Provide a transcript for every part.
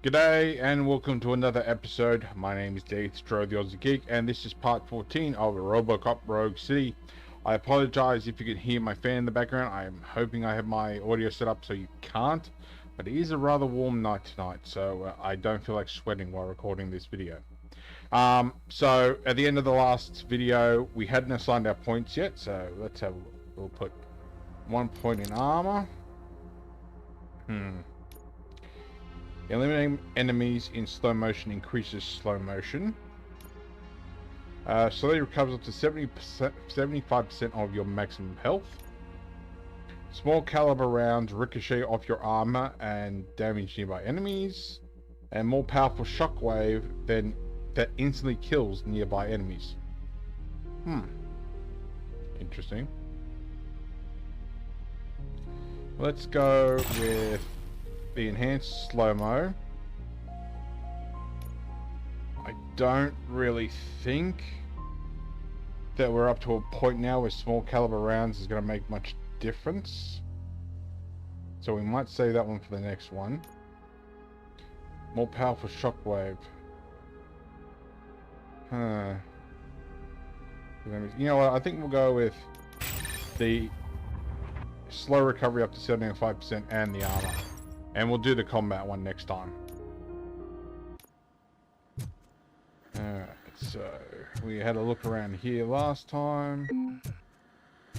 G'day and welcome to another episode. My name is Daethstro, the Aussie Geek, and this is part 14 of Robocop Rogue City. I apologize if you can hear my fan in the background. I am hoping I have my audio set up so you can't, but it is a rather warm night tonight, so I don't feel like sweating while recording this video. So at the end of the last video, we hadn't assigned our points yet, so we'll put 1 point in armor. Eliminating enemies in slow motion increases slow motion. Slowly recovers up to 75% of your maximum health. Small caliber rounds ricochet off your armor and damage nearby enemies. And more powerful shockwave that instantly kills nearby enemies. Interesting. Let's go with the enhanced slow-mo. I don't really think that we're up to a point now where small caliber rounds is going to make much difference, so we might save that one for the next one. More powerful shockwave. You know what, I think we'll go with the slow recovery up to 75% and the armor. And we'll do the combat one next time. Alright, so we had a look around here last time.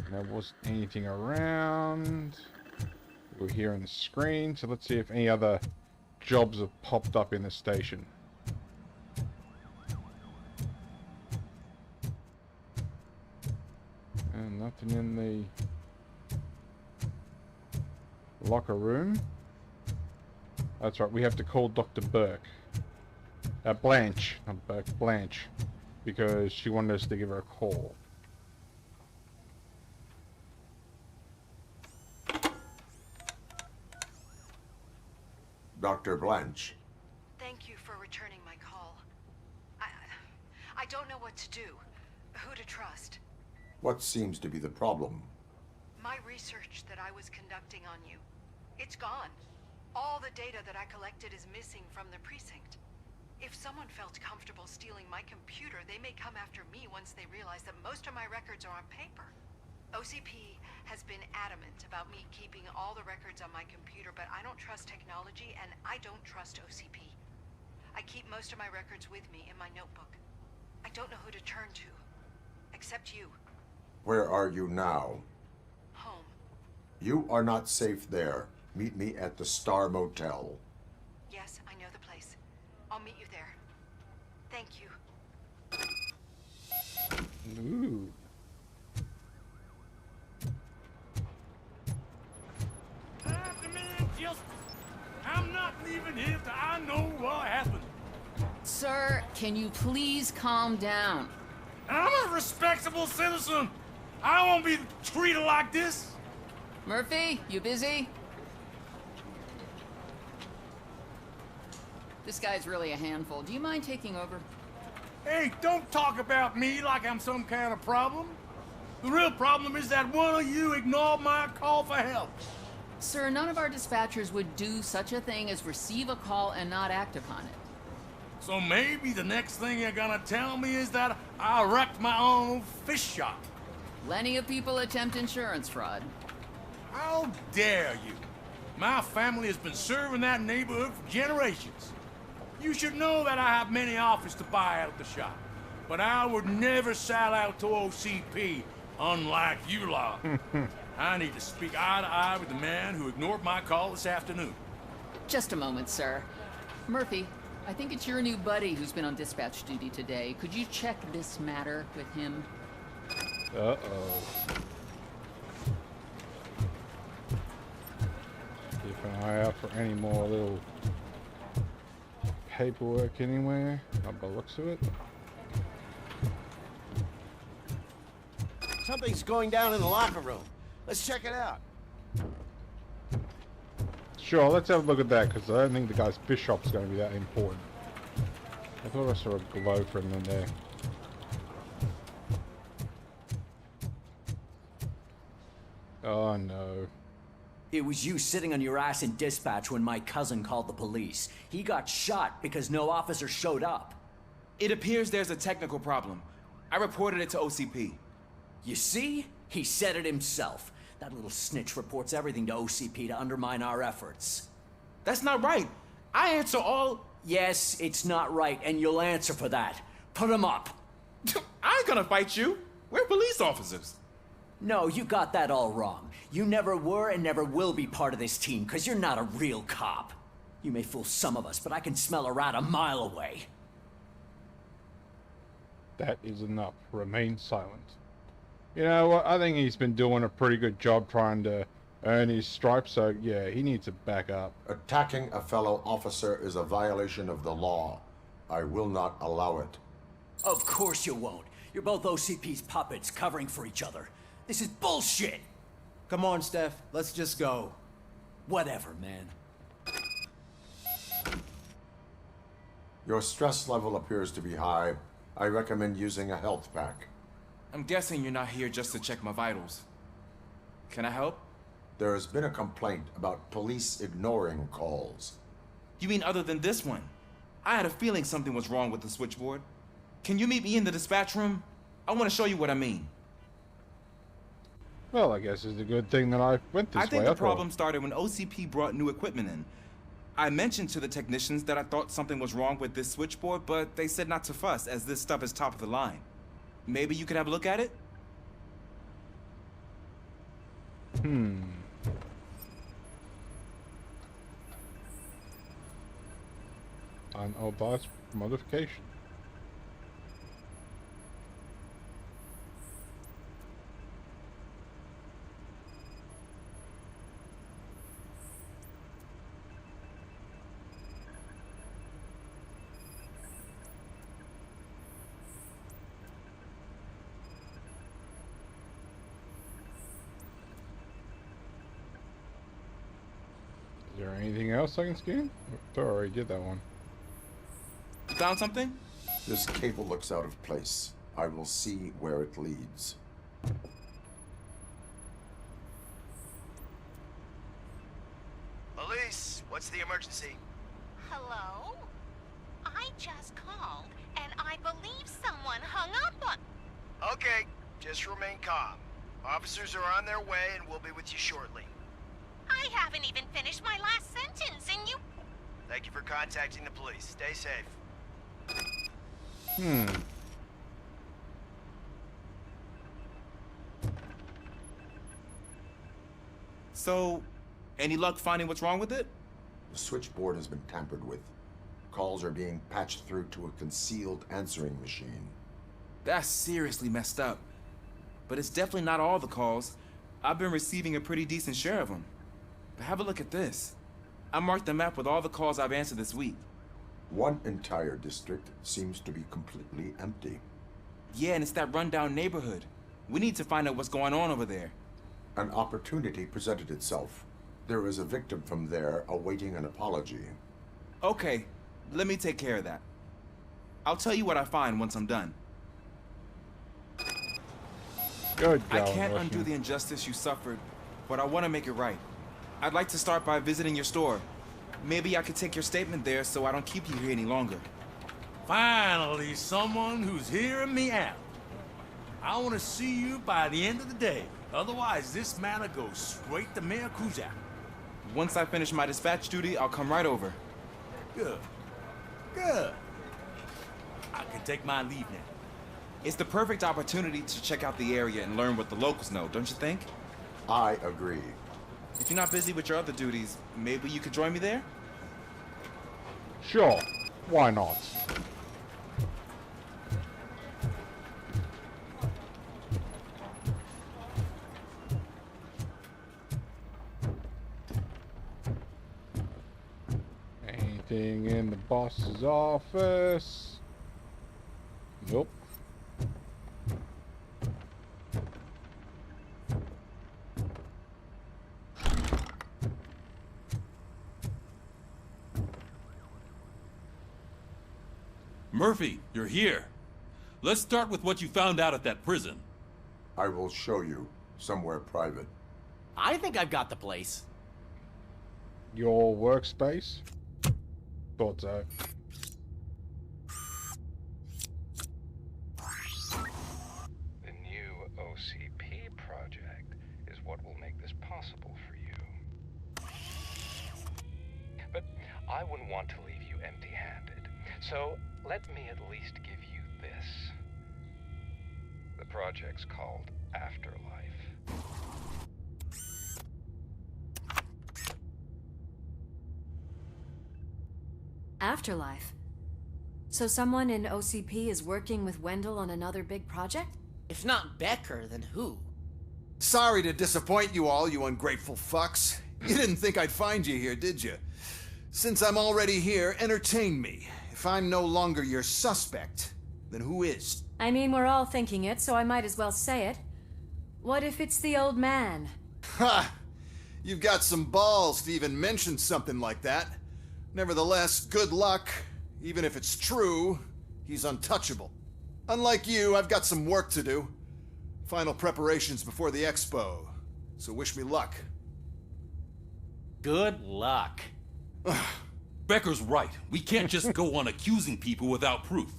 There wasn't anything around. We're here on the screen, so let's see if any other jobs have popped up in the station. And nothing in the locker room. That's right, we have to call Dr. Burke. Blanche, not Burke, Blanche. Because she wanted us to give her a call. Dr. Blanche. Thank you for returning my call. I don't know what to do. Who to trust. What seems to be the problem? My research that I was conducting on you, it's gone. All the data that I collected is missing from the precinct. If someone felt comfortable stealing my computer, they may come after me once they realize that most of my records are on paper. OCP has been adamant about me keeping all the records on my computer, but I don't trust technology and I don't trust OCP. I keep most of my records with me in my notebook. I don't know who to turn to, except you. Where are you now? Home. You are not safe there. Meet me at the Star Motel. Yes, I know the place. I'll meet you there. Thank you. Ooh. I'm not leaving here till I know what happened. Sir, can you please calm down? I'm a respectable citizen. I won't be treated like this. Murphy, you busy? This guy's really a handful. Do you mind taking over? Hey, don't talk about me like I'm some kind of problem. The real problem is that one of you ignored my call for help. Sir, none of our dispatchers would do such a thing as receive a call and not act upon it. So maybe the next thing you're gonna tell me is that I wrecked my own fish shop. Plenty of people attempt insurance fraud. How dare you? My family has been serving that neighborhood for generations. You should know that I have many offers to buy out the shop. But I would never sell out to OCP, unlike you lot. I need to speak eye to eye with the man who ignored my call this afternoon. Just a moment, sir. Murphy, I think it's your new buddy who's been on dispatch duty today. Could you check this matter with him? Uh-oh. Keep an eye out for any more little paperwork anywhere, by the looks of it. Something's going down in the locker room. Let's check it out. Sure, let's have a look at that, because I don't think the guy's fish shop's going to be that important. I thought I saw a glow from in there. Oh no. It was you sitting on your ass in dispatch when my cousin called the police. He got shot because no officer showed up. It appears there's a technical problem. I reported it to OCP. You see? He said it himself. That little snitch reports everything to OCP to undermine our efforts. That's not right. I answer all... Yes, it's not right, and you'll answer for that. Put him up. I ain't gonna fight you. We're police officers. No, you got that all wrong. You never were and never will be part of this team, because you're not a real cop. You may fool some of us, but I can smell a rat a mile away. That is enough. Remain silent. You know what? I think he's been doing a pretty good job trying to earn his stripes, so yeah, he needs to back up. Attacking a fellow officer is a violation of the law. I will not allow it. Of course you won't. You're both OCP's puppets covering for each other. This is bullshit! Come on, Steph. Let's just go. Whatever, man. Your stress level appears to be high. I recommend using a health pack. I'm guessing you're not here just to check my vitals. Can I help? There has been a complaint about police ignoring calls. You mean other than this one? I had a feeling something was wrong with the switchboard. Can you meet me in the dispatch room? I want to show you what I mean. Well, I guess it's a good thing that I went this way. I think the problem started when OCP brought new equipment in. I mentioned to the technicians that I thought something was wrong with this switchboard, but they said not to fuss, as this stuff is top of the line. Maybe you could have a look at it? Unauthorized modification. Is there anything else I can scan? I already did that one. Found something? This cable looks out of place. I will see where it leads. Police, what's the emergency? Hello? I just called, and I believe someone hung up on... Okay, just remain calm. Officers are on their way and we'll be with you shortly. I haven't even finished my last sentence, and you... Thank you for contacting the police. Stay safe. So, any luck finding what's wrong with it? The switchboard has been tampered with. Calls are being patched through to a concealed answering machine. That's seriously messed up. But it's definitely not all the calls. I've been receiving a pretty decent share of them. But have a look at this. I marked the map with all the calls I've answered this week. One entire district seems to be completely empty. Yeah, and it's that rundown neighborhood. We need to find out what's going on over there. An opportunity presented itself. There is a victim from there awaiting an apology. Okay, let me take care of that. I'll tell you what I find once I'm done. Good I job, can't Russian. undo the injustice you suffered, but I want to make it right. I'd like to start by visiting your store. Maybe I could take your statement there so I don't keep you here any longer. Finally, someone who's hearing me out. I want to see you by the end of the day. Otherwise, this matter goes straight to Mayor Kuzak. Once I finish my dispatch duty, I'll come right over. Good. Good. I can take my leave now. It's the perfect opportunity to check out the area and learn what the locals know, don't you think? I agree. If you're not busy with your other duties, maybe you could join me there? Sure. Why not? Anything in the boss's office? Nope. Murphy, you're here. Let's start with what you found out at that prison. I will show you somewhere private. I think I've got the place. your workspace? Thought so. The new OCP project is what will make this possible for you. But I wouldn't want to leave you empty-handed, so let me at least give you this. The project's called Afterlife. Afterlife? So someone in OCP is working with Wendell on another big project? If not Becker, then who? Sorry to disappoint you all, you ungrateful fucks. You didn't think I'd find you here, did you? Since I'm already here, entertain me. If I'm no longer your suspect, then who is? I mean, we're all thinking it, so I might as well say it. What if it's the old man? Ha! You've got some balls to even mention something like that. Nevertheless, good luck. Even if it's true, he's untouchable. Unlike you, I've got some work to do. Final preparations before the expo. So wish me luck. Good luck. Becker's right. We can't just go on accusing people without proof.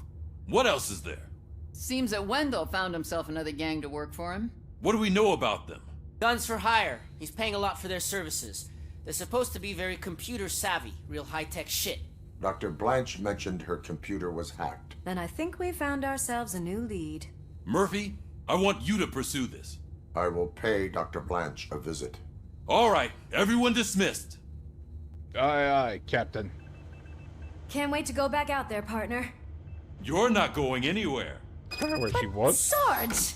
What else is there? Seems that Wendell found himself another gang to work for him. What do we know about them? Guns for hire. He's paying a lot for their services. They're supposed to be very computer savvy, real high-tech shit. Dr. Blanche mentioned her computer was hacked. Then I think we found ourselves a new lead. Murphy, I want you to pursue this. I will pay Dr. Blanche a visit. All right, everyone dismissed. Aye, Captain. Can't wait to go back out there, partner. You're not going anywhere. I don't know where she was. Sarge!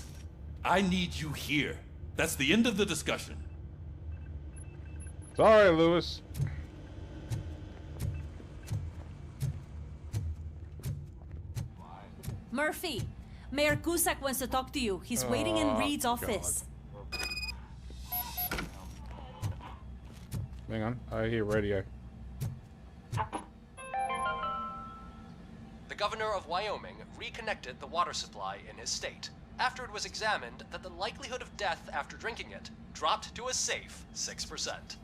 I need you here. That's the end of the discussion. Sorry, Lewis. Murphy, Mayor Cusack wants to talk to you. He's waiting in Reed's office. Hang on, I hear radio. The governor of Wyoming reconnected the water supply in his state after it was examined that the likelihood of death after drinking it dropped to a safe 6%.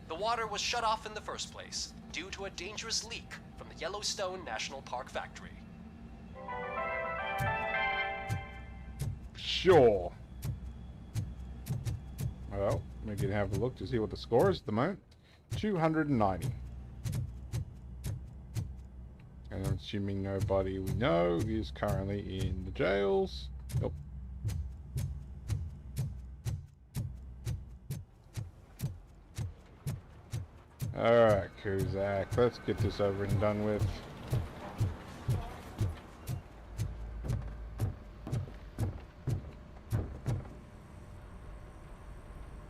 The water was shut off in the first place due to a dangerous leak from the Yellowstone National Park factory. Sure. Well, we can have a look to see what the score is at the moment. 290. And I'm assuming nobody we know is currently in the jails. Nope. Alright, Cusack, let's get this over and done with.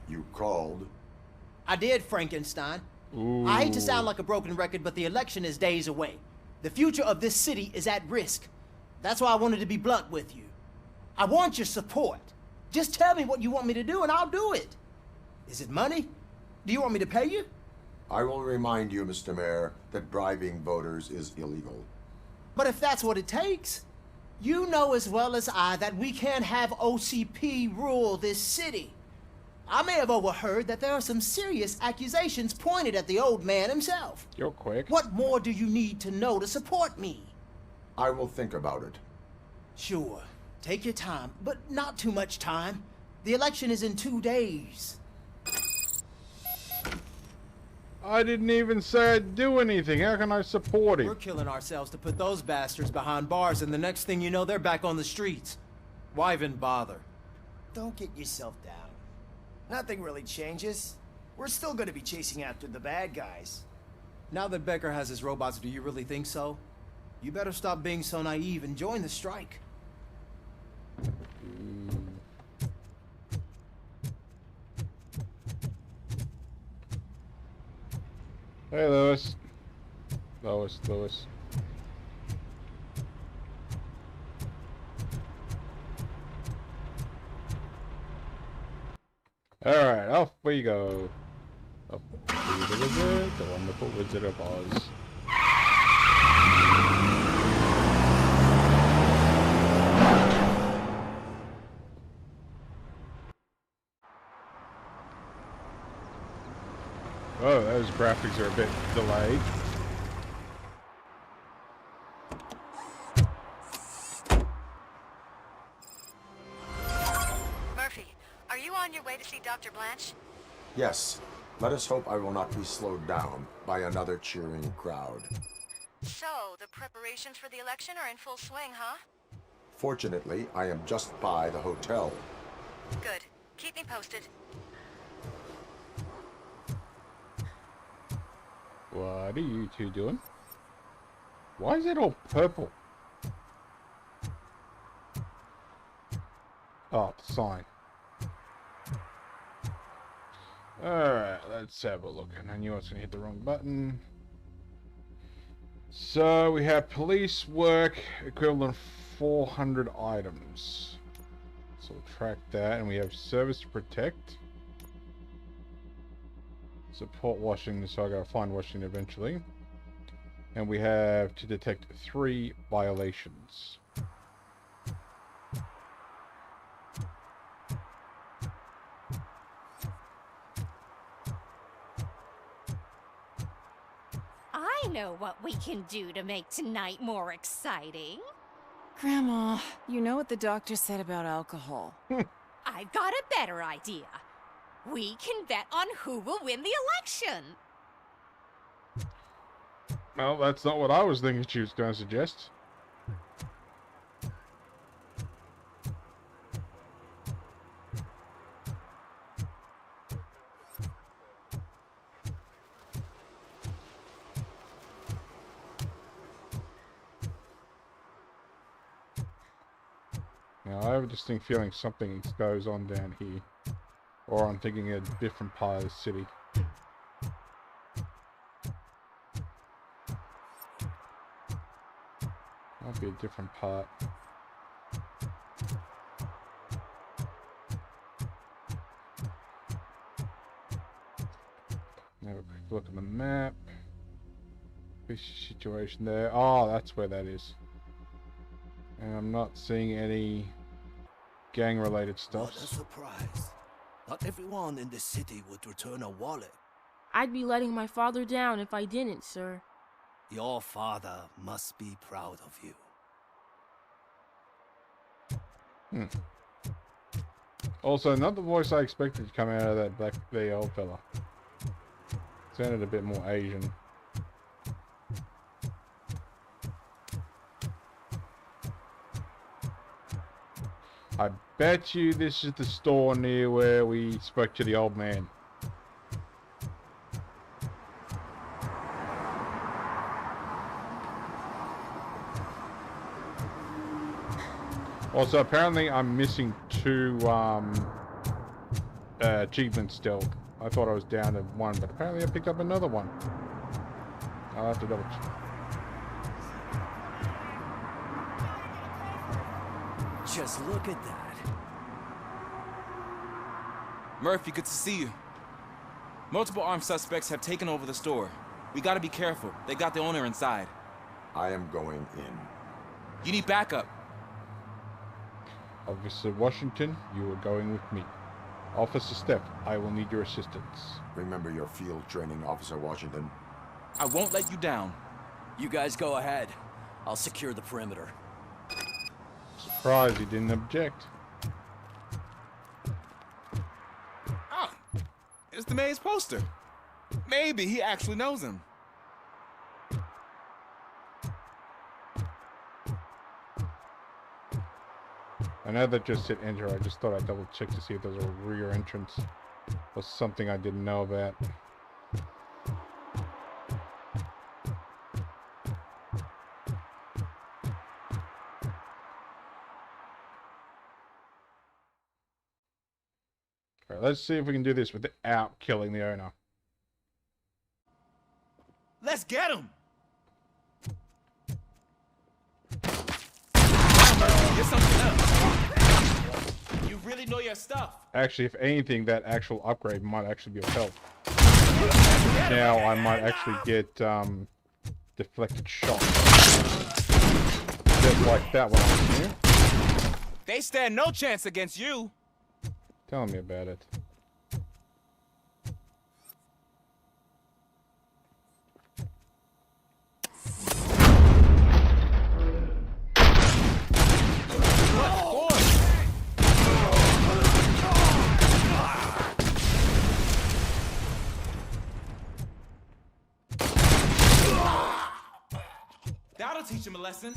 You called? I did, Frankenstein. Ooh. I hate to sound like a broken record, but the election is days away. The future of this city is at risk. That's why I wanted to be blunt with you. I want your support. Just tell me what you want me to do and I'll do it. Is it money? Do you want me to pay you? I will remind you, Mr. Mayor, that bribing voters is illegal. But if that's what it takes, you know as well as I that we can't have OCP rule this city. I may have overheard that there are some serious accusations pointed at the old man himself. You're quick. What more do you need to know to support me? I will think about it. Sure. Take your time, but not too much time. The election is in 2 days. I didn't even say I'd do anything. How can I support him? We're killing ourselves to put those bastards behind bars, and the next thing you know, they're back on the streets. Why even bother? Don't get yourself down. Nothing really changes. We're still gonna be chasing after the bad guys. Now that Becker has his robots, do you really think so? You better stop being so naive and join the strike. Hey, Lewis. Lewis. Alright, off we go. Up to the wizard, the wonderful Wizard of Oz. Oh, that those graphics are a bit delayed. Murphy, are you on your way to see Dr. Blanche? Yes. Let us hope I will not be slowed down by another cheering crowd. So, the preparations for the election are in full swing, huh? Fortunately, I am just by the hotel. Good. Keep me posted. What are you two doing? Why is it all purple? Oh, the sign. Alright, let's have a look. And I knew I was going to hit the wrong button. So, we have police work equivalent 400 items. So we'll track that. And we have service to protect. Support Washington, so I gotta find Washington eventually. And we have to detect 3 violations. I know what we can do to make tonight more exciting. Grandma, you know what the doctor said about alcohol. I've got a better idea. We can bet on who will win the election. Well, that's not what I was thinking she was going to suggest. Now, I have a distinct feeling something goes on down here. Or I'm thinking a different part of the city. Might be a different part. Have a quick look at the map. This situation there. Oh, that's where that is. And I'm not seeing any gang-related stuff. What a surprise. Not everyone in the city would return a wallet. I'd be letting my father down if I didn't, sir. Your father must be proud of you. Also, not the voice I expected to come out of that the old fella. Sounded a bit more Asian. I bet you this is the store near where we spoke to the old man. Also, apparently I'm missing 2 achievements still. I thought I was down to 1, but apparently I picked up another one. I'll have to double check. Just look at that. Murphy, good to see you. Multiple armed suspects have taken over the store. We gotta be careful. They got the owner inside. I am going in. You need backup. Officer Washington, you are going with me. Officer Steph, I will need your assistance. Remember your field training, Officer Washington. I won't let you down. You guys go ahead. I'll secure the perimeter. Surprised he didn't object. Oh, it's the mayor's poster. Maybe he actually knows him. I know that just hit enter. I just thought I'd double check to see if there's a rear entrance or something I didn't know about. Alright, let's see if we can do this without killing the owner. Let's get him! Get something else. You really know your stuff. Actually, if anything, that actual upgrade might actually be of help. Now I might actually get deflected shots. Just like that one over here. They stand no chance against you. Tell me about it. That'll teach him a lesson.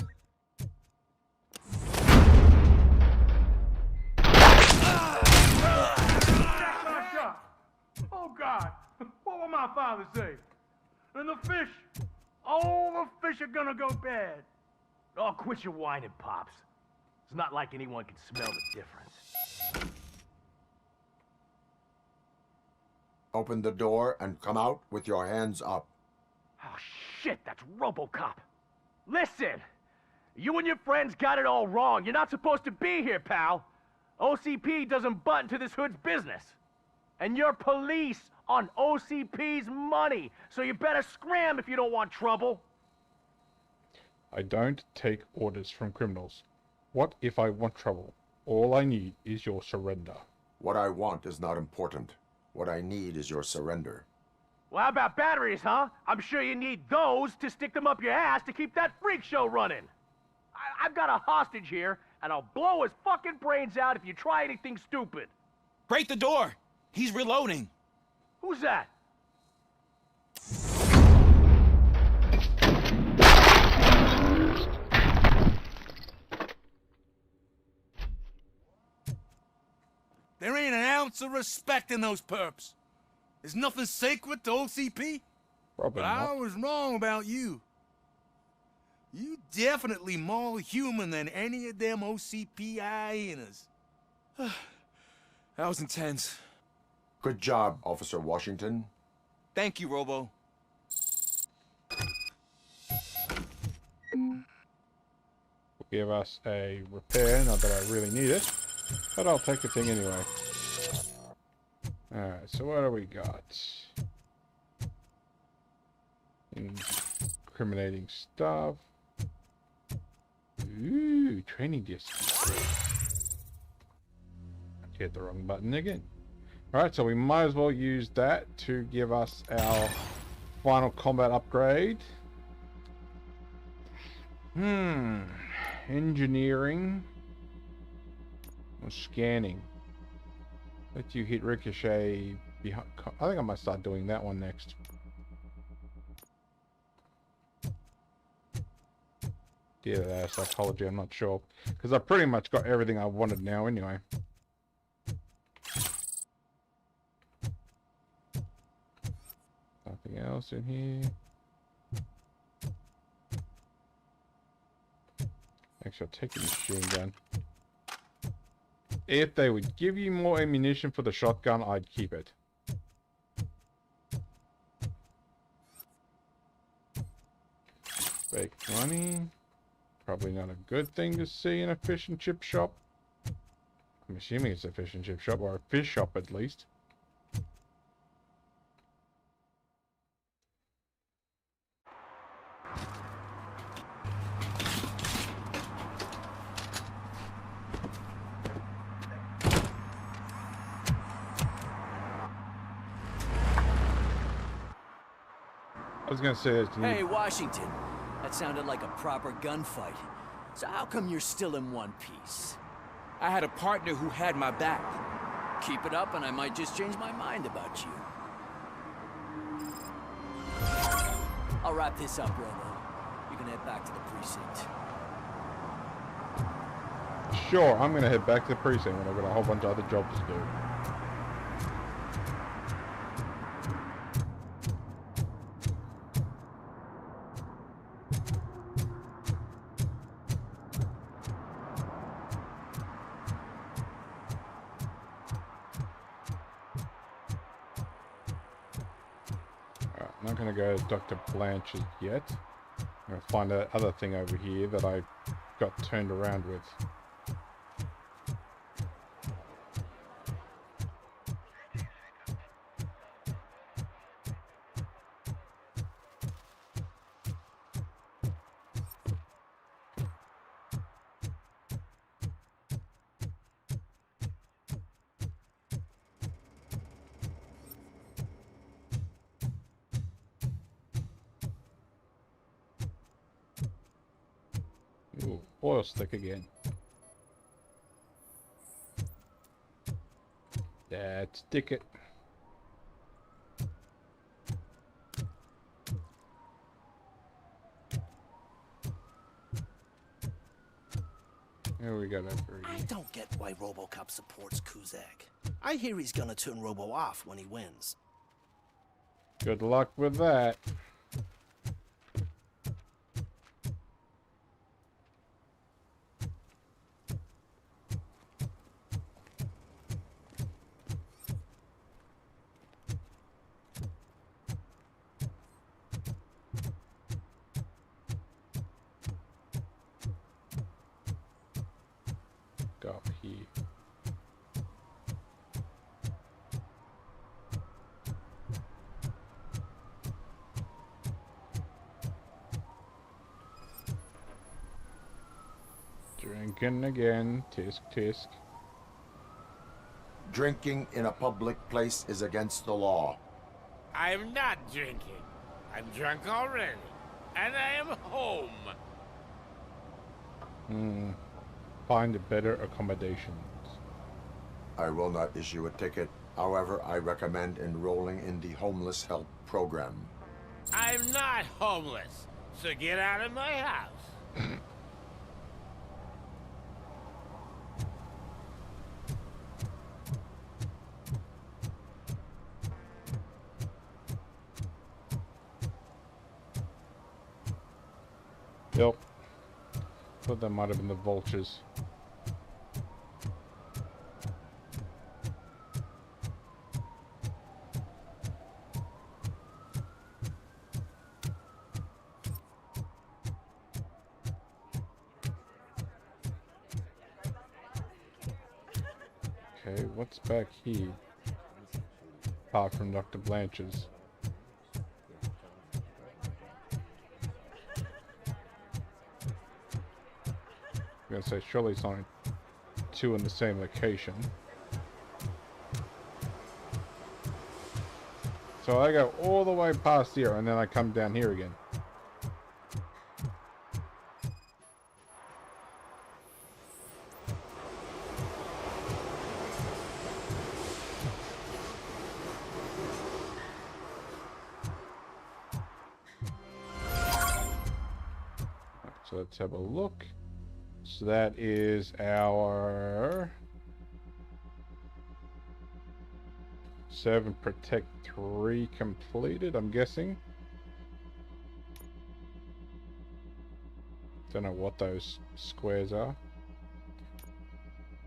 Oh, God. What will my father say? And the fish? Oh, the fish are gonna go bad. Oh, quit your whining, Pops. It's not like anyone can smell the difference. Open the door and come out with your hands up. Oh, shit, that's Robocop. Listen, you and your friends got it all wrong. You're not supposed to be here, pal. OCP doesn't butt into this hood's business. And you're police on OCP's money, so you better scram if you don't want trouble. I don't take orders from criminals. What if I want trouble? All I need is your surrender. What I want is not important. What I need is your surrender. Well, how about batteries, huh? I'm sure you need those to stick them up your ass to keep that freak show running. I've got a hostage here, and I'll blow his fucking brains out if you try anything stupid. Break the door! He's reloading. Who's that? There ain't an ounce of respect in those perps. There's nothing sacred to OCP. Probably but not. I was wrong about you. You definitely more human than any of them OCP hyenas. That was intense. Good job, Officer Washington. Thank you, Robo. Give us a repair, not that I really need it, but I'll take the thing anyway. Alright, so what do we got? Incriminating stuff. Ooh, training disc. Hit the wrong button again. Alright, so we might as well use that to give us our final combat upgrade. Engineering or scanning. Let you hit ricochet behind. I think I might start doing that one next. Yeah, psychology, I'm not sure. Because I pretty much got everything I wanted now anyway. Nothing else in here. Actually, I'll take the machine gun. If they would give you more ammunition for the shotgun, I'd keep it. Fake money. Probably not a good thing to see in a fish and chip shop. I'm assuming it's a fish and chip shop, or a fish shop at least. I was gonna say Hey, Washington. That sounded like a proper gunfight. So how come you're still in one piece? I had a partner who had my back. Keep it up and I might just change my mind about you. I'll wrap this up, Robo. You can head back to the precinct. Sure, I'm gonna head back to the precinct when I've got a whole bunch of other jobs to do. I'm not going to go to Dr. Blanch's yet. I'm going to find that other thing over here that I got turned around with. Ooh, oil slick again. That's stick it. Here we go. I don't get why Robocop supports Kuzak. I hear he's gonna turn Robo off when he wins. Good luck with that. Go up here. Drinking again. Tisk tisk. Drinking in a public place is against the law. I'm not drinking. I'm drunk already. And I am home. Find better accommodations. I will not issue a ticket. However, I recommend enrolling in the homeless help program. I'm not homeless, so get out of my house. Yep. Thought that might have been the vultures. Okay, what's back here? Apart from Dr. Blanche's. I'm gonna say surely it's only two in the same location. So I go all the way past here and then I come down here again. So let's have a look. So that is our 7 Protect 3 completed, I'm guessing. Don't know what those squares are.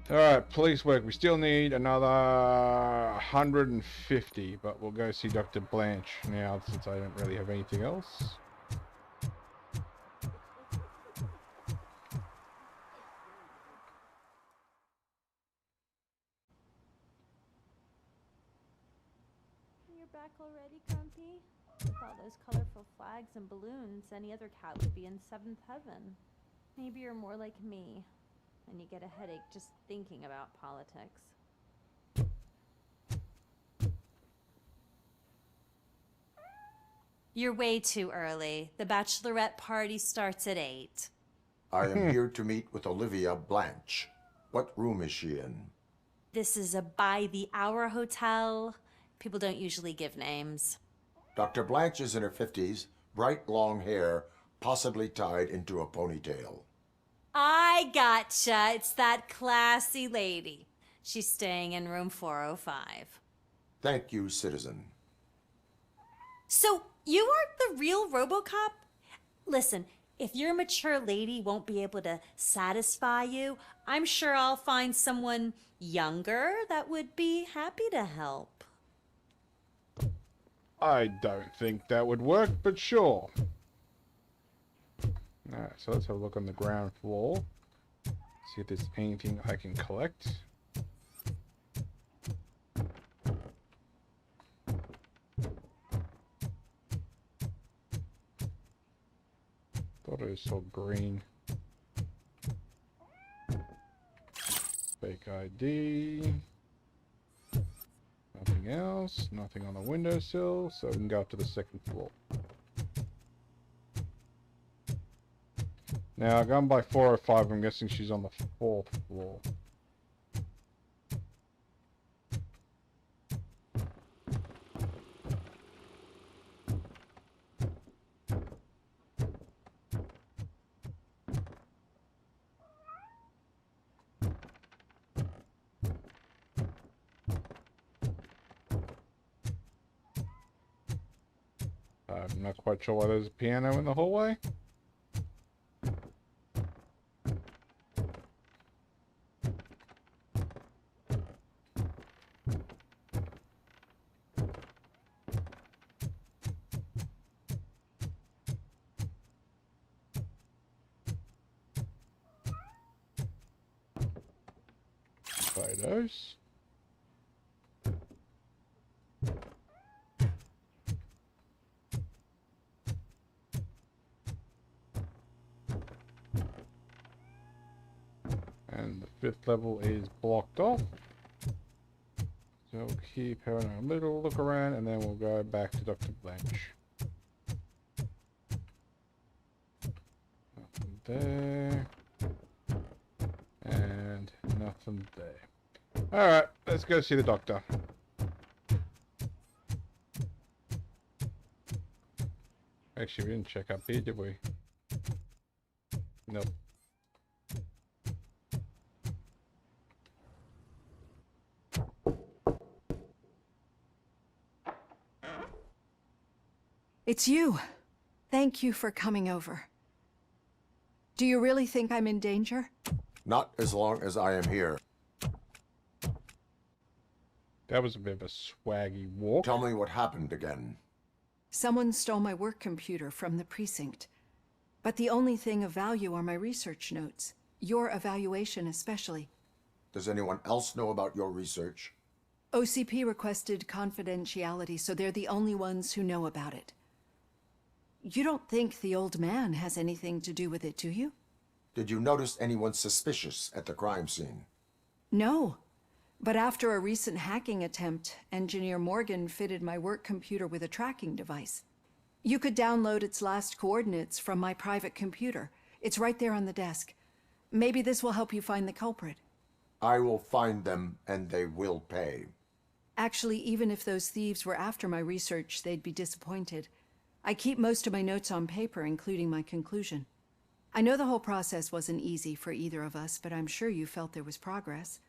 Alright, police work. We still need another 150, but we'll go see Dr. Blanche now since I don't really have anything else. Back already, Grumpy? With all those colorful flags and balloons, any other cat would be in 7th heaven. Maybe you're more like me, and you get a headache just thinking about politics. You're way too early. The bachelorette party starts at 8. I am here to meet with Olivia Blanche. What room is she in? This is a by-the-hour hotel. People don't usually give names. Dr. Blanche is in her 50s, bright long hair, possibly tied into a ponytail. I gotcha. It's that classy lady. She's staying in room 405. Thank you, citizen. So, you aren't the real Robocop? Listen, if your mature lady won't be able to satisfy you, I'm sure I'll find someone younger that would be happy to help. I don't think that would work, but sure. Alright, so let's have a look on the ground floor. See if there's anything I can collect. Thought it was so green. Fake ID. Nothing else, nothing on the windowsill, so we can go up to the 2nd floor. Now, going by 405, I'm guessing she's on the 4th floor. I'm not quite sure why there's a piano in the hallway. Photos. And the fifth level is blocked off. So we'll keep having a little look around and then we'll go back to Dr. Blanche. Nothing there. And nothing there. Alright, let's go see the doctor. Actually, we didn't check up here, did we? Nope. It's you. Thank you for coming over. Do you really think I'm in danger? Not as long as I am here. That was a bit of a swaggy walk. Tell me what happened again. Someone stole my work computer from the precinct. But the only thing of value are my research notes. Your evaluation especially. Does anyone else know about your research? OCP requested confidentiality, so they're the only ones who know about it. You don't think the old man has anything to do with it, do you? Did you notice anyone suspicious at the crime scene? No. But after a recent hacking attempt, Engineer Morgan fitted my work computer with a tracking device. You could download its last coordinates from my private computer. It's right there on the desk. Maybe this will help you find the culprit. I will find them, and they will pay. Actually, even if those thieves were after my research, they'd be disappointed. I keep most of my notes on paper, including my conclusion. I know the whole process wasn't easy for either of us, but I'm sure you felt there was progress.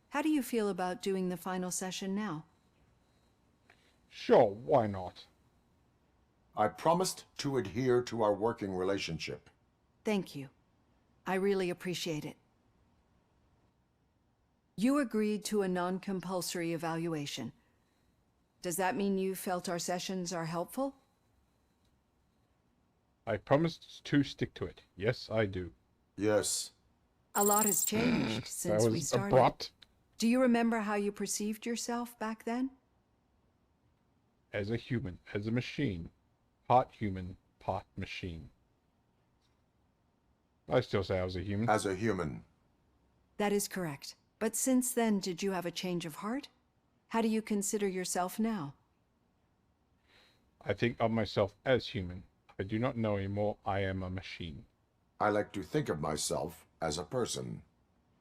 How do you feel about doing the final session now? Sure, why not? I promised to adhere to our working relationship. Thank you. I really appreciate it. You agreed to a non-compulsory evaluation. Does that mean you felt our sessions are helpful? I promised to stick to it. Yes, I do. Yes. A lot has changed since we started. Abrupt. Do you remember how you perceived yourself back then? As a human, as a machine. Part human, part machine. I still say I was a human. As a human. That is correct. But since then, did you have a change of heart? How do you consider yourself now? I think of myself as human. I do not know anymore. I am a machine. I like to think of myself as a person.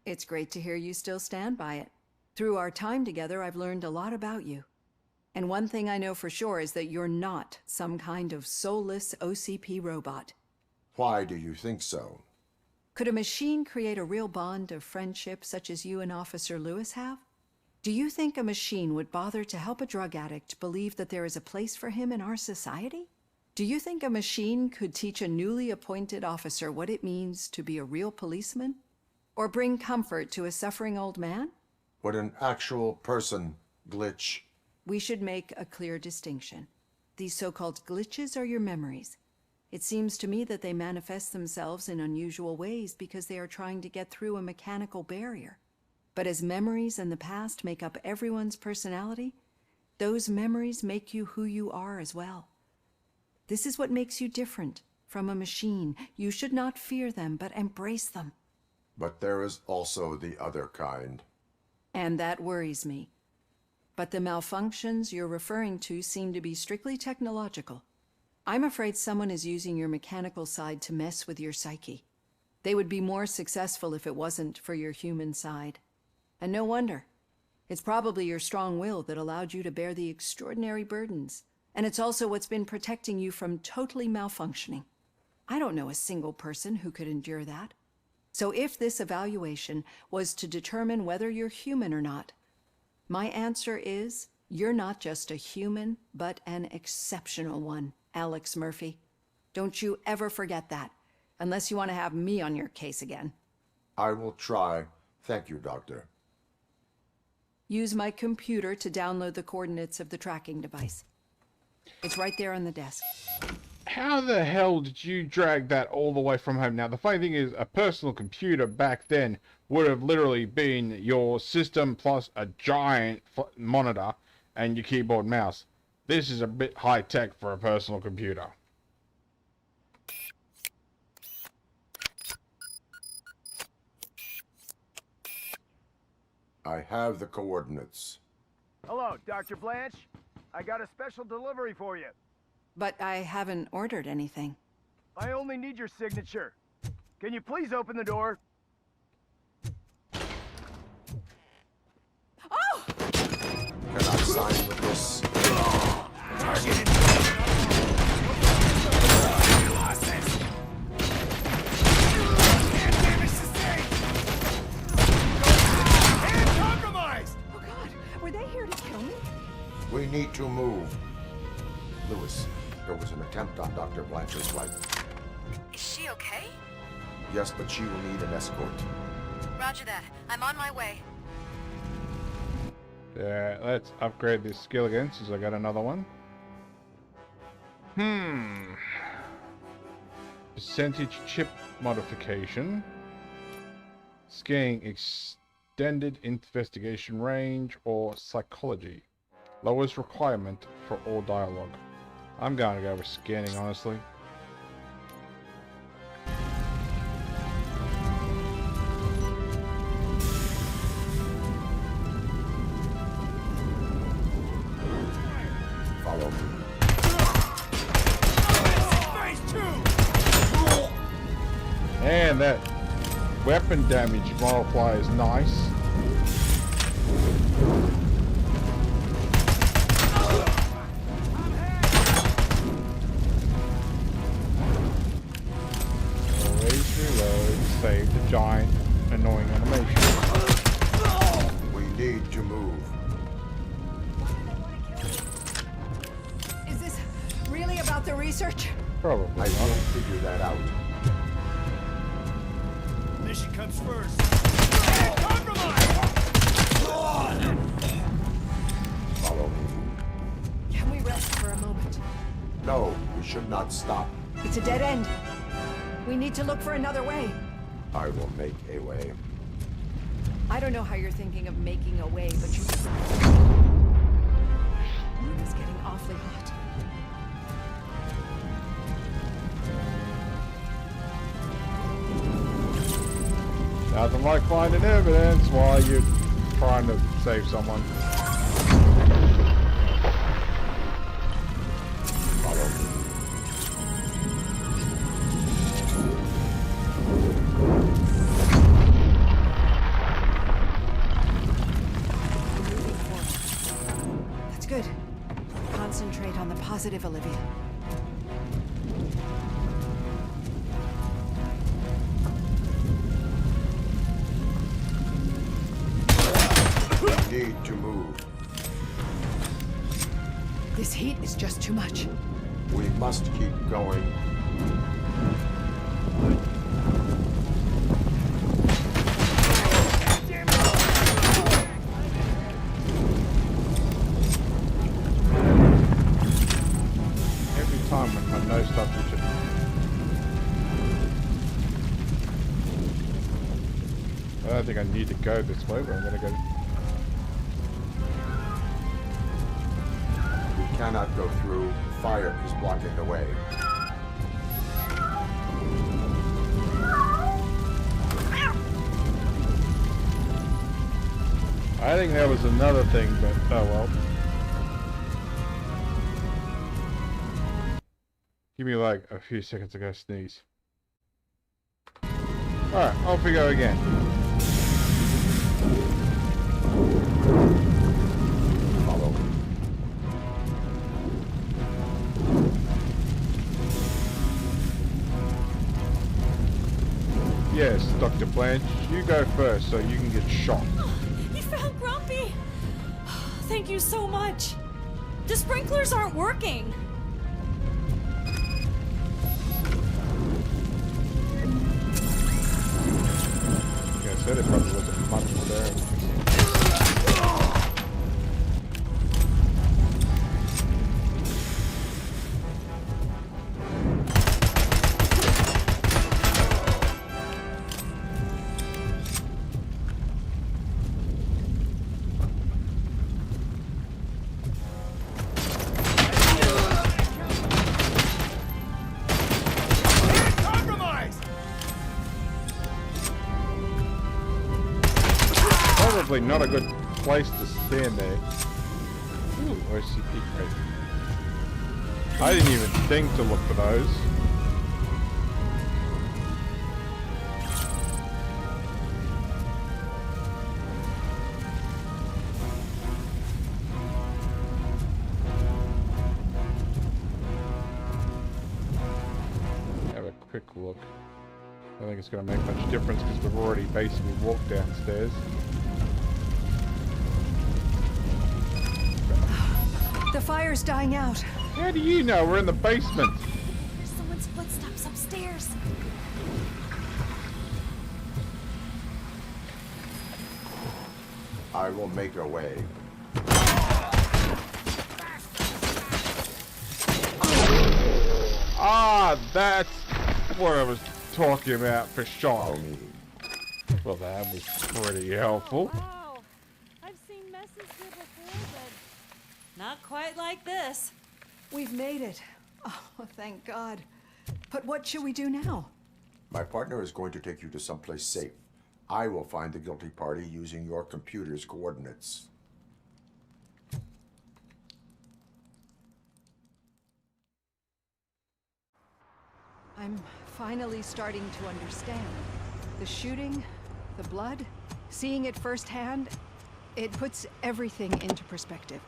It's great to hear you still stand by it. Through our time together, I've learned a lot about you. And one thing I know for sure is that you're not some kind of soulless OCP robot. Why do you think so? Could a machine create a real bond of friendship such as you and Officer Lewis have? Do you think a machine would bother to help a drug addict believe that there is a place for him in our society? Do you think a machine could teach a newly appointed officer what it means to be a real policeman? Or bring comfort to a suffering old man? Would an actual person glitch? We should make a clear distinction. These so-called glitches are your memories. It seems to me that they manifest themselves in unusual ways because they are trying to get through a mechanical barrier. But as memories and the past make up everyone's personality, those memories make you who you are as well. This is what makes you different from a machine. You should not fear them, but embrace them. But there is also the other kind. And that worries me. But the malfunctions you're referring to seem to be strictly technological. I'm afraid someone is using your mechanical side to mess with your psyche. They would be more successful if it wasn't for your human side. And no wonder. It's probably your strong will that allowed you to bear the extraordinary burdens. And it's also what's been protecting you from totally malfunctioning. I don't know a single person who could endure that. So if this evaluation was to determine whether you're human or not, my answer is You're not just a human, but an exceptional one, Alex Murphy. Don't you ever forget that, unless you want to have me on your case again. I will try. Thank you, Doctor. Use my computer to download the coordinates of the tracking device. It's right there on the desk. How the hell did you drag that all the way from home? Now, the funny thing is, a personal computer back then would have literally been your system plus a giant monitor and your keyboard and mouse. This is a bit high-tech for a personal computer. I have the coordinates. Hello, Dr. Blanche. I got a special delivery for you. But I haven't ordered anything. I only need your signature. Can you please open the door? Oh! Can I sign with this? Targeted. Were they here to kill me? We need to move. Lewis, there was an attempt on Dr. Blanchard's life. Is she okay? Yes, but she will need an escort. Roger that. I'm on my way. Yeah, let's upgrade this skill again since I got another one. Percentage chip modification. Scanning extended investigation range or psychology. Lowest requirement for all dialogue. I'm going to go with scanning, honestly. Follow me. And that weapon damage multiplier is nice. Always reload, save the giant annoying animation. We need to move. Is this really about the research? Probably I will figure that out. Mission comes first. Follow me. Can we rest for a moment? No, we should not stop. It's a dead end. We need to look for another way. I will make a way. I don't know how you're thinking of making a way, but you... It's getting awfully hot. Nothing like finding evidence while you're trying to save someone. Follow me. That's good. Concentrate on the positive, Olivia. Need to move. This heat is just too much. We must keep going. Every time when my nose starts itching. I don't think I need to go this way, but I'm gonna go. We cannot go through. Fire is blocking the way. I think there was another thing, but oh well. Give me like a few seconds to go sneeze. Alright, off we go again. Follow me. Yes, Dr. Blanche, you go first so you can get shot. You found Grumpy. thank you so much. The sprinklers aren't working. Yeah, I said it probably wasn't much there. Probably not a good place to stand there. Ooh, OCP crate. I didn't even think to look for those. Have a quick look. I don't think it's going to make much difference because we've already basically walked downstairs. The fire's dying out. How do you know? We're in the basement. There's someone's footsteps upstairs. I will make a way. Ah, that's what I was talking about for sure. Well, that was pretty helpful. Wow. I've seen messes here before, but not quite like this. We've made it. Oh, thank God. But what should we do now? My partner is going to take you to someplace safe. I will find the guilty party using your computer's coordinates. I'm finally starting to understand. The shooting, the blood, seeing it firsthand, it puts everything into perspective.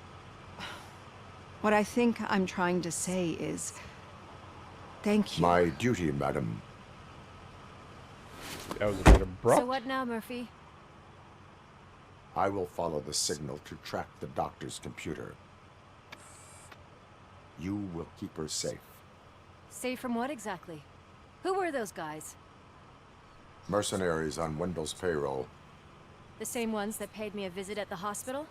What I think I'm trying to say is, thank you. My duty, madam. That was a bit abrupt. So what now, Murphy? I will follow the signal to track the doctor's computer. You will keep her safe. Safe from what exactly? Who were those guys? Mercenaries on Wendell's payroll. The same ones that paid me a visit at the hospital?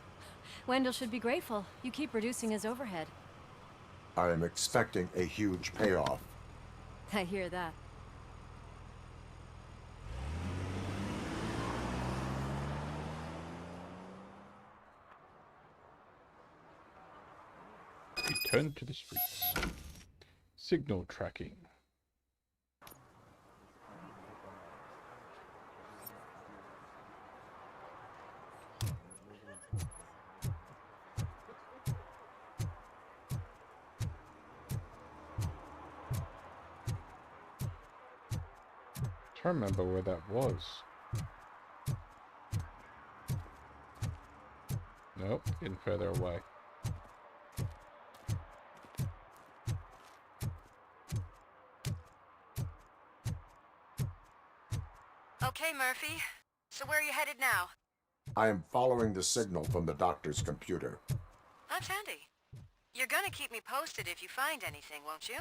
Wendell should be grateful. You keep reducing his overhead. I am expecting a huge payoff. I hear that. Return to the streets. Signal tracking. I remember where that was. Nope, getting further away. Okay, Murphy. So where are you headed now? I am following the signal from the doctor's computer. That's handy. You're gonna keep me posted if you find anything, won't you?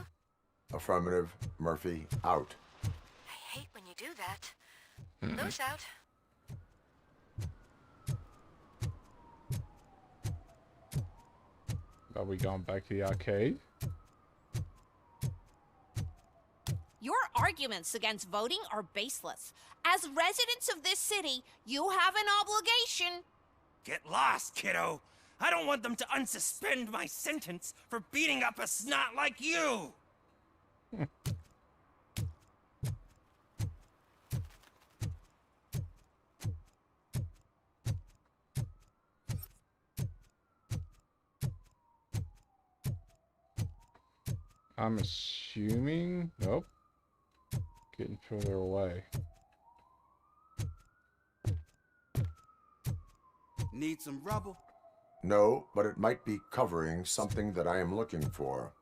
Affirmative. Murphy, out. I hate when you do that. Those out. Are we going back to the arcade? Your arguments against voting are baseless. As residents of this city, you have an obligation. Get lost, kiddo. I don't want them to unsuspend my sentence for beating up a snot like you. I'm assuming... Nope. Getting further away. Need some rubble? No, but it might be covering something that I am looking for.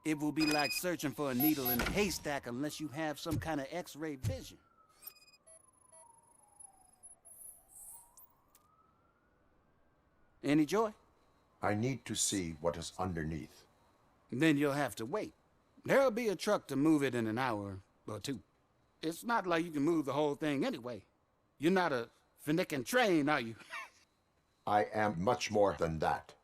It will be like searching for a needle in a haystack unless you have some kind of X-ray vision. Any joy? I need to see what is underneath. Then you'll have to wait. There'll be a truck to move it in an hour or two. It's not like you can move the whole thing anyway. You're not a finicking train, are you? I am much more than that.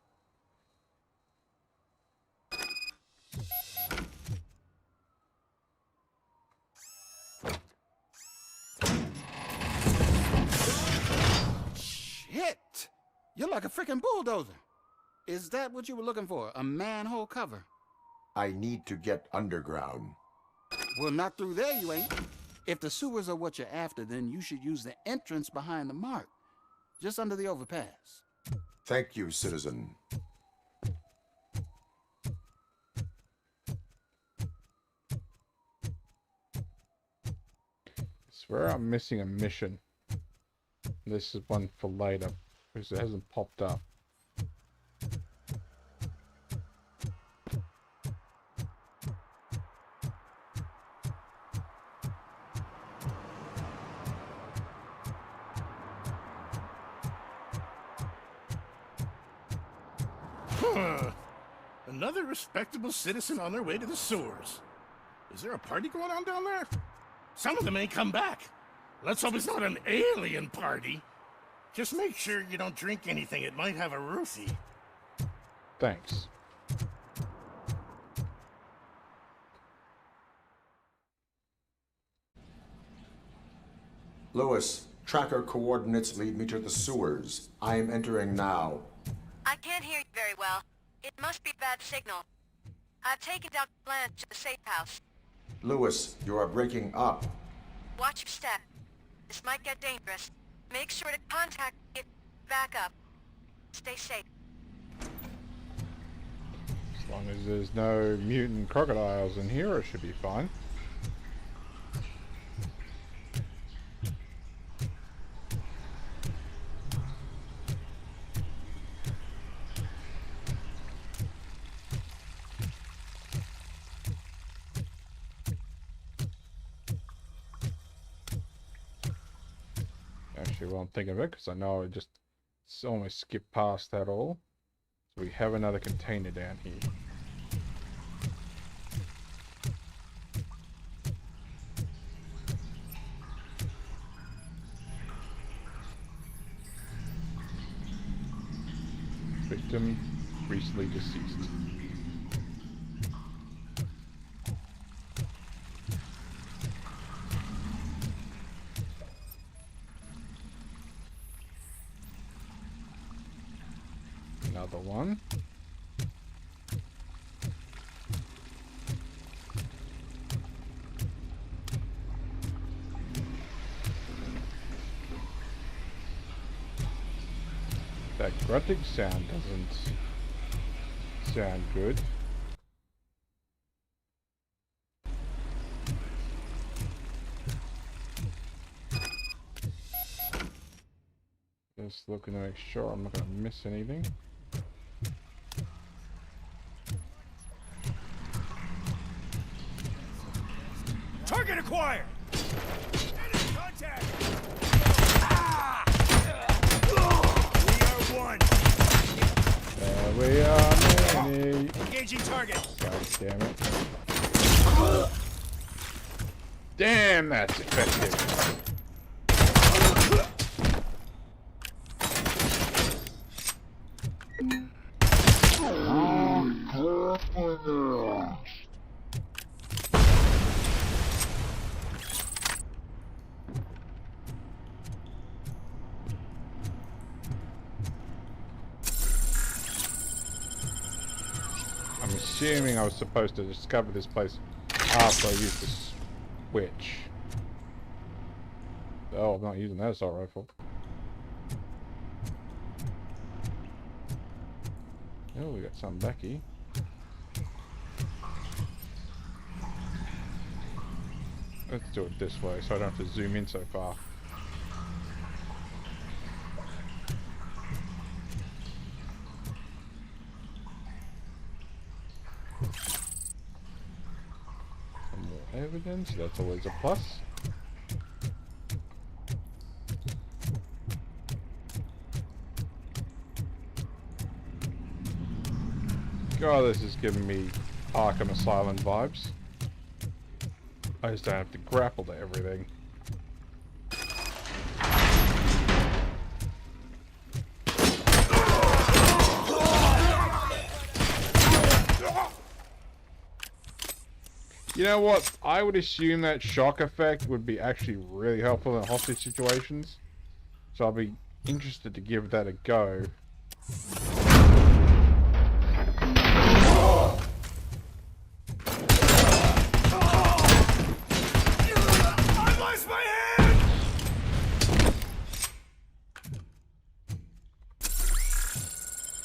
Shit! You're like a freaking bulldozer. Is that what you were looking for? A manhole cover? I need to get underground. Well, not through there, you ain't. If the sewers are what you're after, then you should use the entrance behind the mark, just under the overpass. Thank you, citizen. I swear I'm missing a mission. This is one for later, because it hasn't popped up. Another respectable citizen on their way to the sewers. Is there a party going on down there? Some of them ain't come back. Let's hope it's not an alien party. Just make sure you don't drink anything. It might have a roofie. Thanks. Lewis, tracker coordinates lead me to the sewers. I am entering now. I can't hear you very well. It must be bad signal. I've taken down the plan to the safe house. Lewis, you are breaking up. Watch your step. This might get dangerous. Make sure to contact it. Back up. Stay safe. As long as there's no mutant crocodiles in here, it should be fine. Actually, well, I'm thinking of it, because I know I just almost skipped past that all. So we have another container down here. Victim recently deceased. Another one. That grunting sound doesn't sound good. Just looking to make sure I'm not going to miss anything. Target acquired! Enemy contact! Ah! We are one! There we are, many. Engaging target! God damn it. Damn, that's effective. I'm assuming I was supposed to discover this place after I used the switch. Oh, I'm not using that assault rifle. Oh, we got something back here. Let's do it this way so I don't have to zoom in so far. Some more evidence, that's always a plus. God, this is giving me Arkham Asylum vibes. I just don't have to grapple to everything. You know what? I would assume that shock effect would be actually really helpful in hostage situations. So I'll be interested to give that a go. I lost my hand!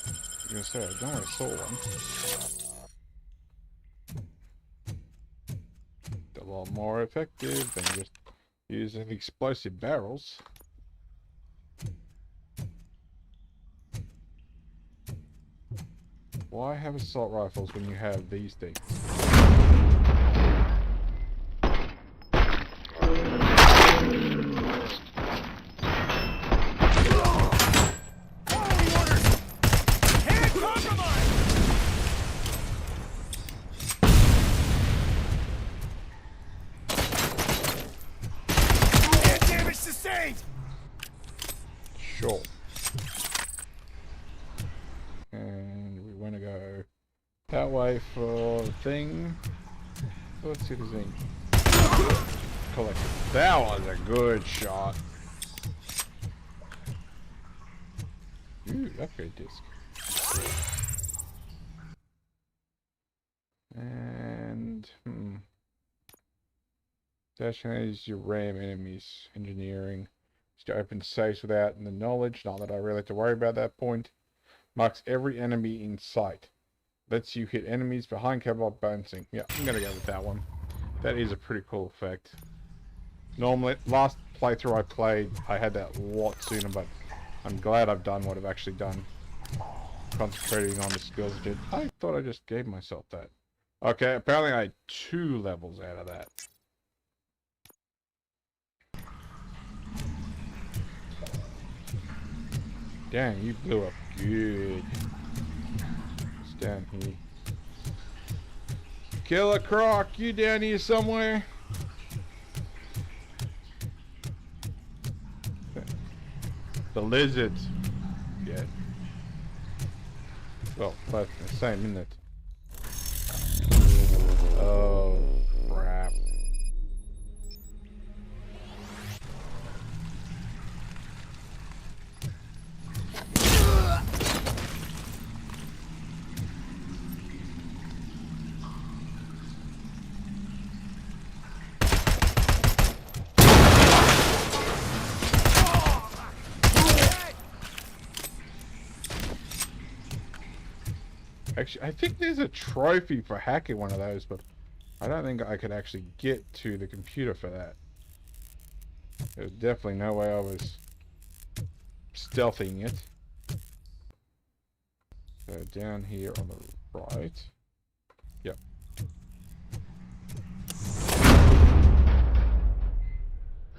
I was gonna say, I know I saw one. A lot more effective than just using explosive barrels. Why have assault rifles when you have these things? Sure. And we want to go that way for the thing. Let's see the thing. Collect it. That was a good shot. Ooh, upgrade disc. And Designates your RAM enemies. Engineering. To open safes without the knowledge. Not that I really have to worry about that point. Marks every enemy in sight. Lets you hit enemies behind cover while bouncing. Yeah, I'm gonna go with that one. That is a pretty cool effect. Normally, last playthrough I played, I had that a lot sooner, but I'm glad I've done what I've actually done. Concentrating on the skills I did. I thought I just gave myself that. Okay, apparently I had 2 levels out of that. Dang, you blew up good. It's down here. Killer Croc, you down here somewhere? The lizards. Yeah. Well, both the same, isn't it? Oh, crap. Actually, I think there's a trophy for hacking one of those, but I don't think I could actually get to the computer for that. There's definitely no way I was stealthing it. So down here on the right. Yep.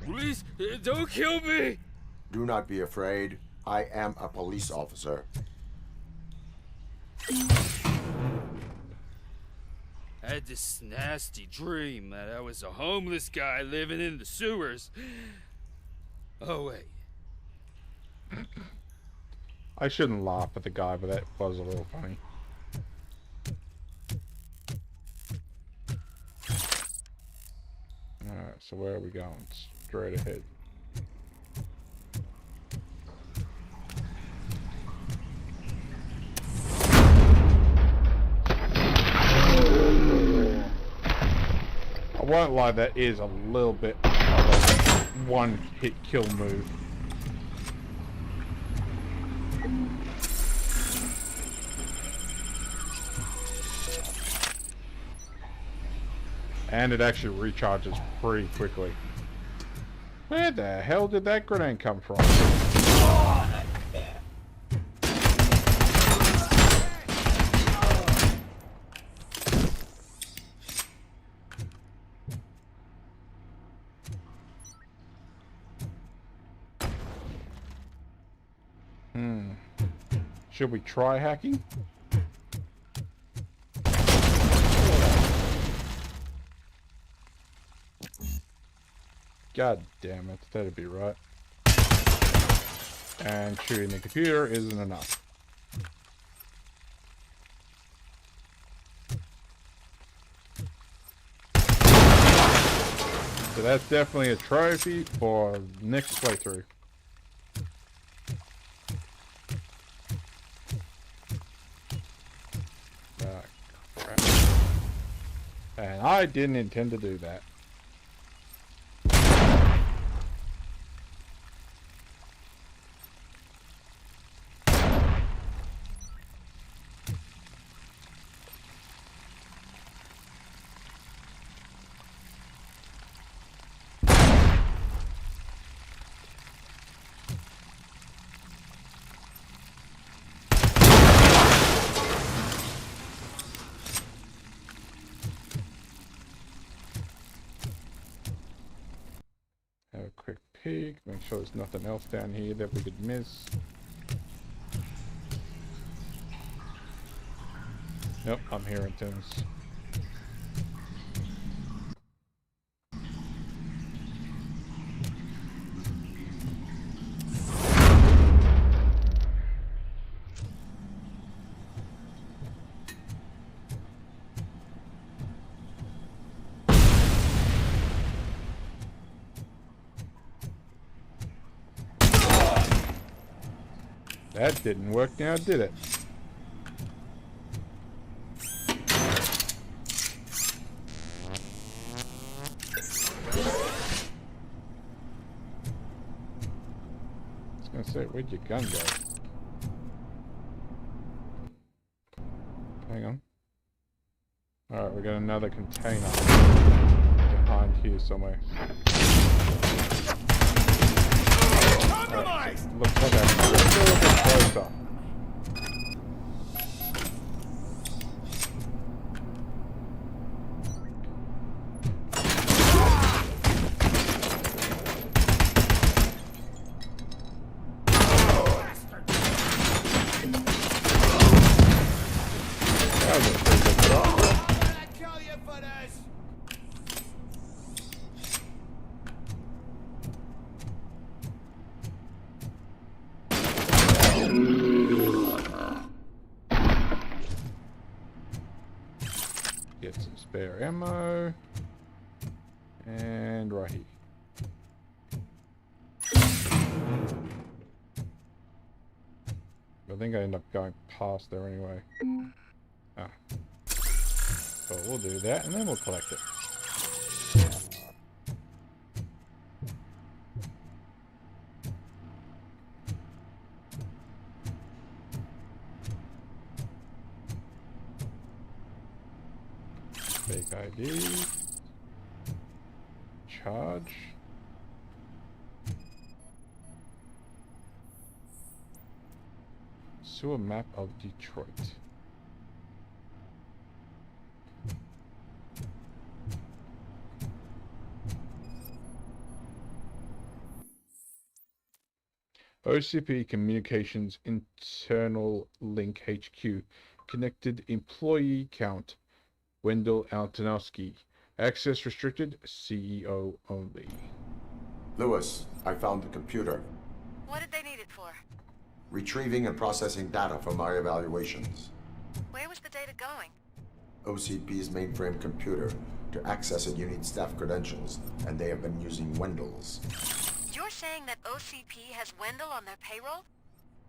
Please, don't kill me! Do not be afraid. I am a police officer. I had this nasty dream that I was a homeless guy living in the sewers. Oh, wait. I shouldn't laugh at the guy, but that was a little funny. Alright, so where are we going? Straight ahead. I won't lie, that is a little bit of a one-hit kill move. And it actually recharges pretty quickly. Where the hell did that grenade come from? Should we try hacking? God damn it, that'd be right. And shooting the computer isn't enough. So that's definitely a trophy for next playthrough. Crap. And I didn't intend to do that. Have a quick peek, make sure there's nothing else down here that we could miss. Nope, I'm hearing things. That didn't work now, did it? I was gonna say, where'd your gun go? Hang on. Alright, we got another container behind here somewhere. Right, looks like I'm a little bit closer. That was a pretty good shot. Get some spare ammo. And right here. I think I end up going past there anyway. Ah. So we'll do that and then we'll collect it. Fake ID. Charge. Sewer map of Detroit. OCP Communications Internal Link HQ. Connected employee count. Wendell Antonowski. Access restricted. CEO only. Lewis, I found the computer. What did they need it for? Retrieving and processing data from my evaluations. Where was the data going? OCP's mainframe computer. To access it, you need staff credentials, and they have been using Wendell's. You're saying that OCP has Wendell on their payroll?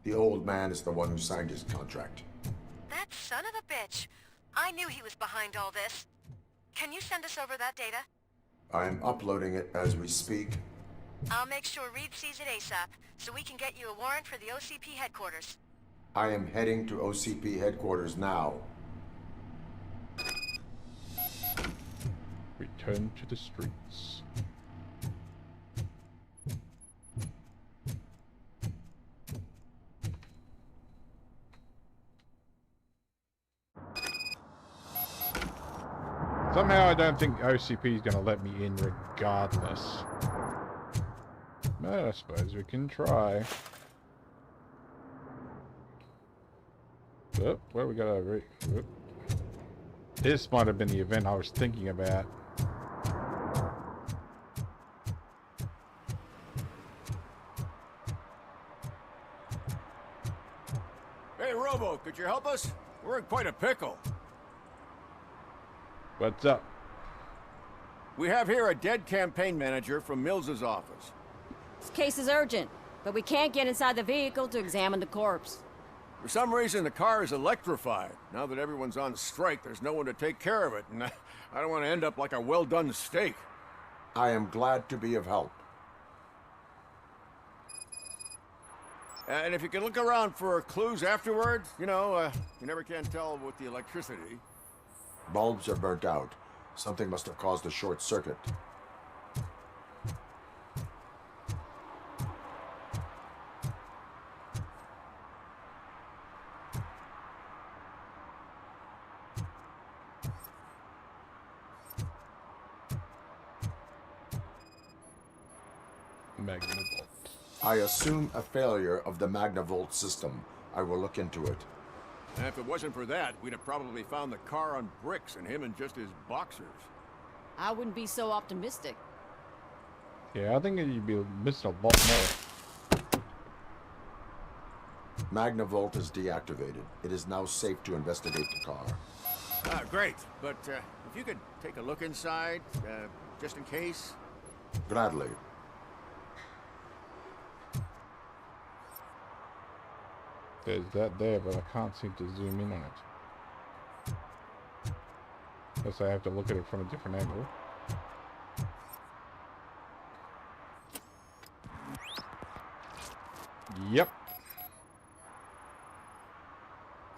The old man is the one who signed his contract. That son of a bitch. I knew he was behind all this. Can you send us over that data? I'm uploading it as we speak. I'll make sure Reed sees it ASAP, so we can get you a warrant for the OCP headquarters. I am heading to OCP headquarters now. Return to the streets. Somehow I don't think OCP is going to let me in regardless. But I suppose we can try. Whoop, where we got over it? Whoop. This might have been the event I was thinking about. Robo, could you help us? We're in quite a pickle. What's up? We have here a dead campaign manager from Mills's office. This case is urgent, but we can't get inside the vehicle to examine the corpse. For some reason, the car is electrified. Now that everyone's on strike, there's no one to take care of it, and I don't want to end up like a well-done steak. I am glad to be of help. And if you can look around for clues afterwards, you know, you never can tell with the electricity. Bulbs are burnt out. Something must have caused a short circuit. Magnavolt. I assume a failure of the Magnavolt system. I will look into it. And if it wasn't for that, we'd have probably found the car on bricks and him in just his boxers. I wouldn't be so optimistic. Yeah, I think you'd be missing a lot more. Magnavolt is deactivated. It is now safe to investigate the car. Great. But if you could take a look inside, just in case. Gladly. There's that there, but I can't seem to zoom in on it. Guess I have to look at it from a different angle. Yep.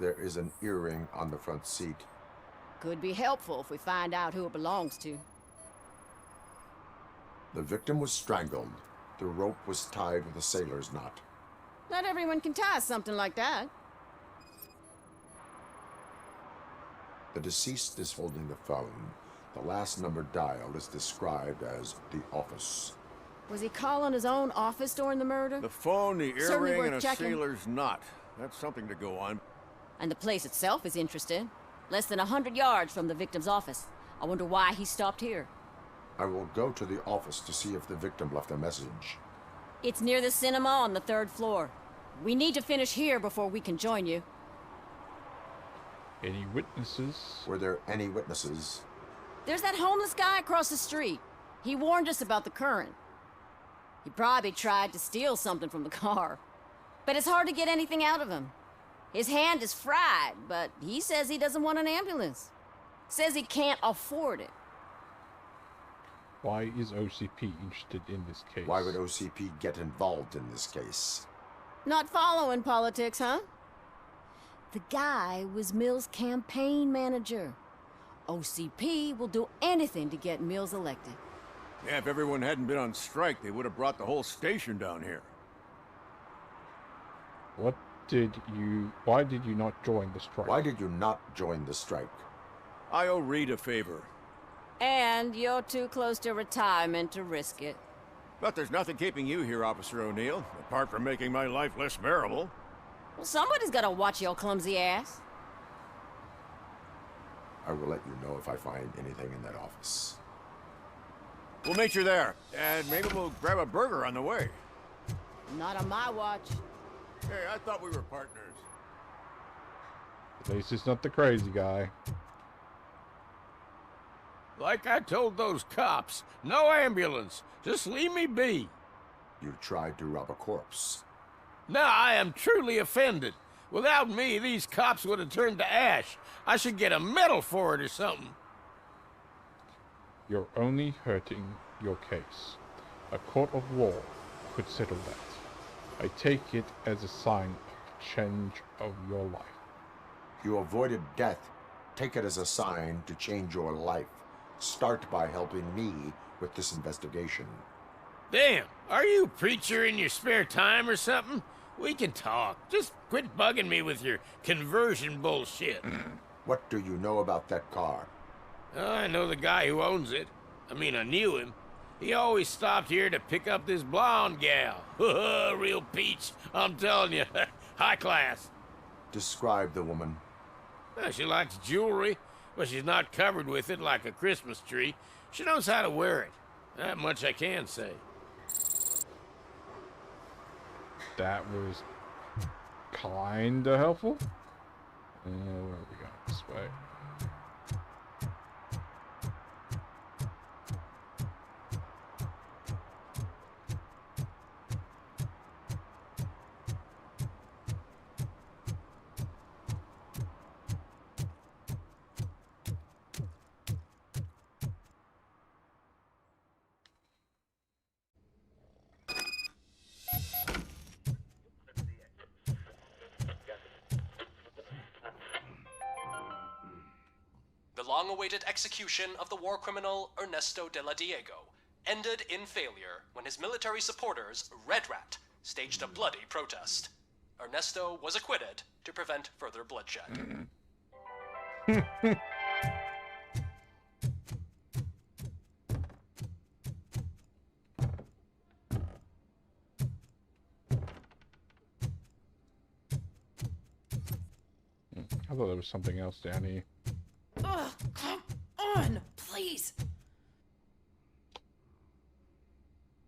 There is an earring on the front seat. Could be helpful if we find out who it belongs to. The victim was strangled. The rope was tied with a sailor's knot. Not everyone can tie something like that. The deceased is holding the phone. The last number dialed is described as the office. Was he calling his own office during the murder? The phone, the Certainly earring, worth and a checking. sailor's knot. That's something to go on. And the place itself is interesting. Less than 100 yards from the victim's office. I wonder why he stopped here. I will go to the office to see if the victim left a message. It's near the cinema on the 3rd floor. We need to finish here before we can join you. Any witnesses? Were there any witnesses? There's that homeless guy across the street. He warned us about the current. He probably tried to steal something from the car. But it's hard to get anything out of him. His hand is fried, but he says he doesn't want an ambulance. Says he can't afford it. Why is OCP interested in this case? Why would OCP get involved in this case? Not following politics, huh? The guy was Mills' campaign manager. OCP will do anything to get Mills elected. Yeah, if everyone hadn't been on strike, they would have brought the whole station down here. Why did you not join the strike? Why did you not join the strike? I owe Reed a favor. And you're too close to retirement to risk it. But there's nothing keeping you here, Officer O'Neill, apart from making my life less bearable. Well, somebody's gotta watch your clumsy ass. I will let you know if I find anything in that office. We'll meet you there, and maybe we'll grab a burger on the way. Not on my watch. Hey, I thought we were partners. At least it's not the crazy guy. Like I told those cops, no ambulance. Just leave me be. You tried to rob a corpse. Now I am truly offended. Without me, these cops would have turned to ash. I should get a medal for it or something. You're only hurting your case. A court of law could settle that. I take it as a sign of change of your life. You avoided death. Take it as a sign to change your life. Start by helping me with this investigation. Damn, are you a preacher in your spare time or something? We can talk. Just quit bugging me with your conversion bullshit. What do you know about that car? I know the guy who owns it. I mean, I knew him. He always stopped here to pick up this blonde gal. Real peach, I'm telling you. High class. Describe the woman. Well, she likes jewelry, but she's not covered with it like a Christmas tree. She knows how to wear it. That much I can say. That was kinda helpful. Where are we going? This way. The long-awaited execution of the war criminal Ernesto de la Diego ended in failure when his military supporters, Red Rat, staged a bloody protest. Ernesto was acquitted to prevent further bloodshed. I thought there was something else down here. Ugh, come on, please.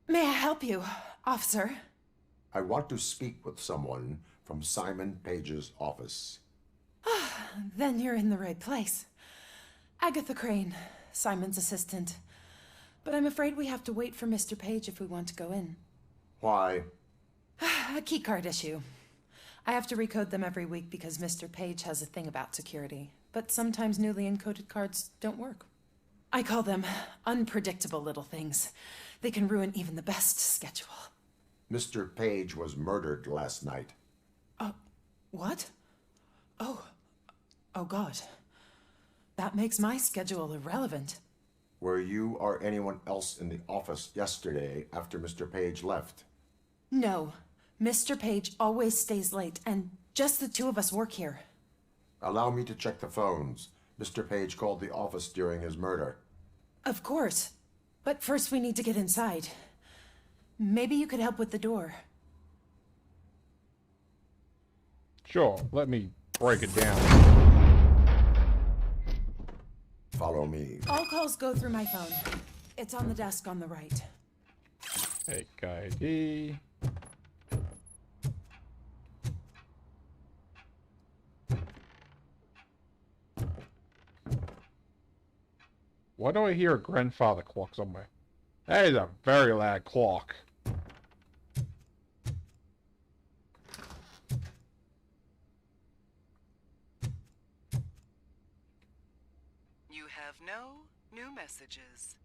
May I help you, officer? I want to speak with someone from Simon Page's office. Then you're in the right place. Agatha Crane, Simon's assistant. But I'm afraid we have to wait for Mr. Page if we want to go in. Why? A keycard issue. I have to recode them every week because Mr. Page has a thing about security. But sometimes newly encoded cards don't work. I call them unpredictable little things. They can ruin even the best schedule. Mr. Page was murdered last night. What? Oh God. That makes my schedule irrelevant. Were you or anyone else in the office yesterday after Mr. Page left? No. Mr. Page always stays late, and just the two of us work here. Allow me to check the phones. Mr. Page called the office during his murder. Of course. But first we need to get inside. Maybe you could help with the door. Sure, let me break it down. Follow me. All calls go through my phone. It's on the desk on the right. Fake ID. Why do I hear a grandfather clock somewhere? That is a very loud clock. You have no new messages.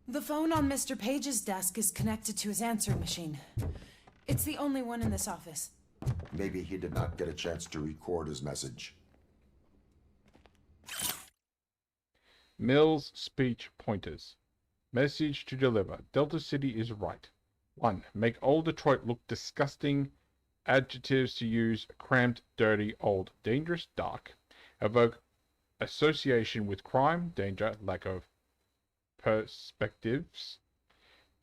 The phone on Mr. Page's desk is connected to his answering machine. It's the only one in this office. Maybe he did not get a chance to record his message. Mills speech pointers. Message to deliver. Delta City is right. 1. Make old Detroit look disgusting. Adjectives to use: cramped, dirty, old, dangerous, dark. Evoke association with crime, danger, lack of perspectives.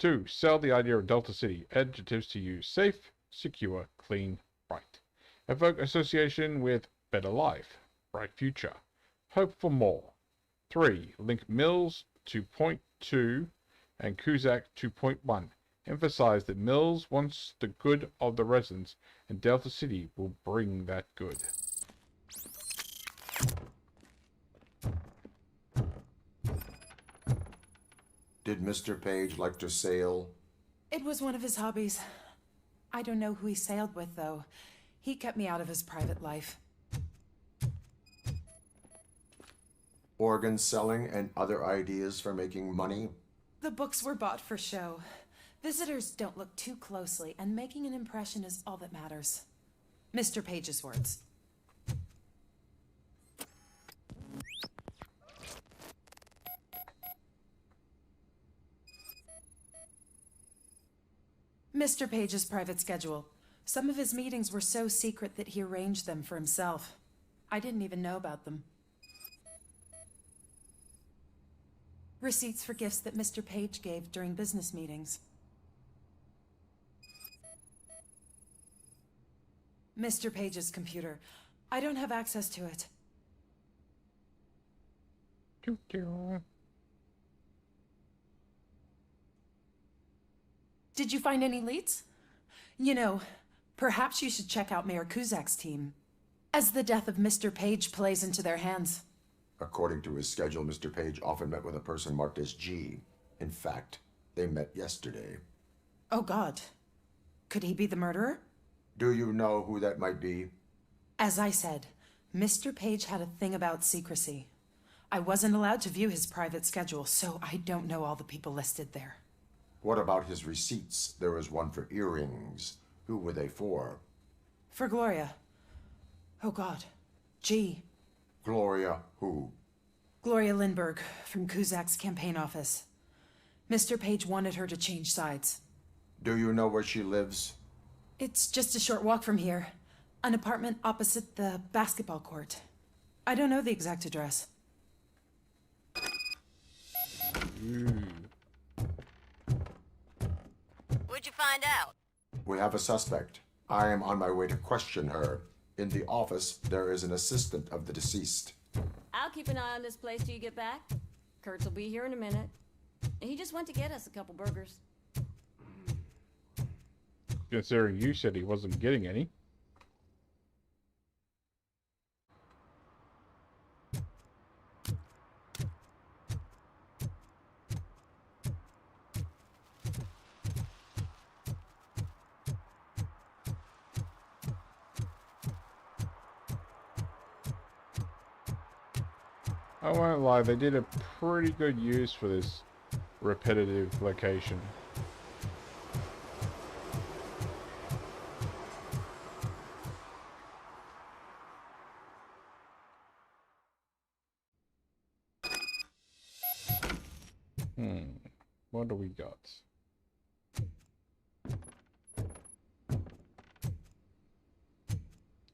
2. Sell the idea of Delta City. Adjectives to use: safe, secure, clean, bright. Evoke association with better life, bright future, hope for more. 3. Link Mills to point 2 and Cusack to point 1. Emphasize that Mills wants the good of the residents and Delta City will bring that good. Did Mr. Page like to sail? It was one of his hobbies. I don't know who he sailed with, though. He kept me out of his private life. Organ selling and other ideas for making money? The books were bought for show. Visitors don't look too closely, and making an impression is all that matters. Mr. Page's words. Mr. Page's private schedule. Some of his meetings were so secret that he arranged them for himself. I didn't even know about them. Receipts for gifts that Mr. Page gave during business meetings. Mr. Page's computer. I don't have access to it. Did you find any leads? You know, Perhaps you should check out Mayor Kuzak's team, as the death of Mr. Page plays into their hands. According to his schedule, Mr. Page often met with a person marked as G. In fact, they met yesterday. Oh God. Could he be the murderer? Do you know who that might be? As I said, Mr. Page had a thing about secrecy. I wasn't allowed to view his private schedule, so I don't know all the people listed there. What about his receipts? There was one for earrings. Who were they for? For Gloria. Oh God. G. Gloria who? Gloria Lindbergh, from Kuzak's campaign office. Mr. Page wanted her to change sides. Do you know where she lives? It's just a short walk from here. An apartment opposite the basketball court. I don't know the exact address. What'd you find out? We have a suspect. I am on my way to question her. In the office, there is an assistant of the deceased. I'll keep an eye on this place till you get back. Kurtz will be here in a minute. He just went to get us a couple burgers. Considering you said he wasn't getting any. I won't lie, they did a pretty good use for this repetitive location. What do we got? I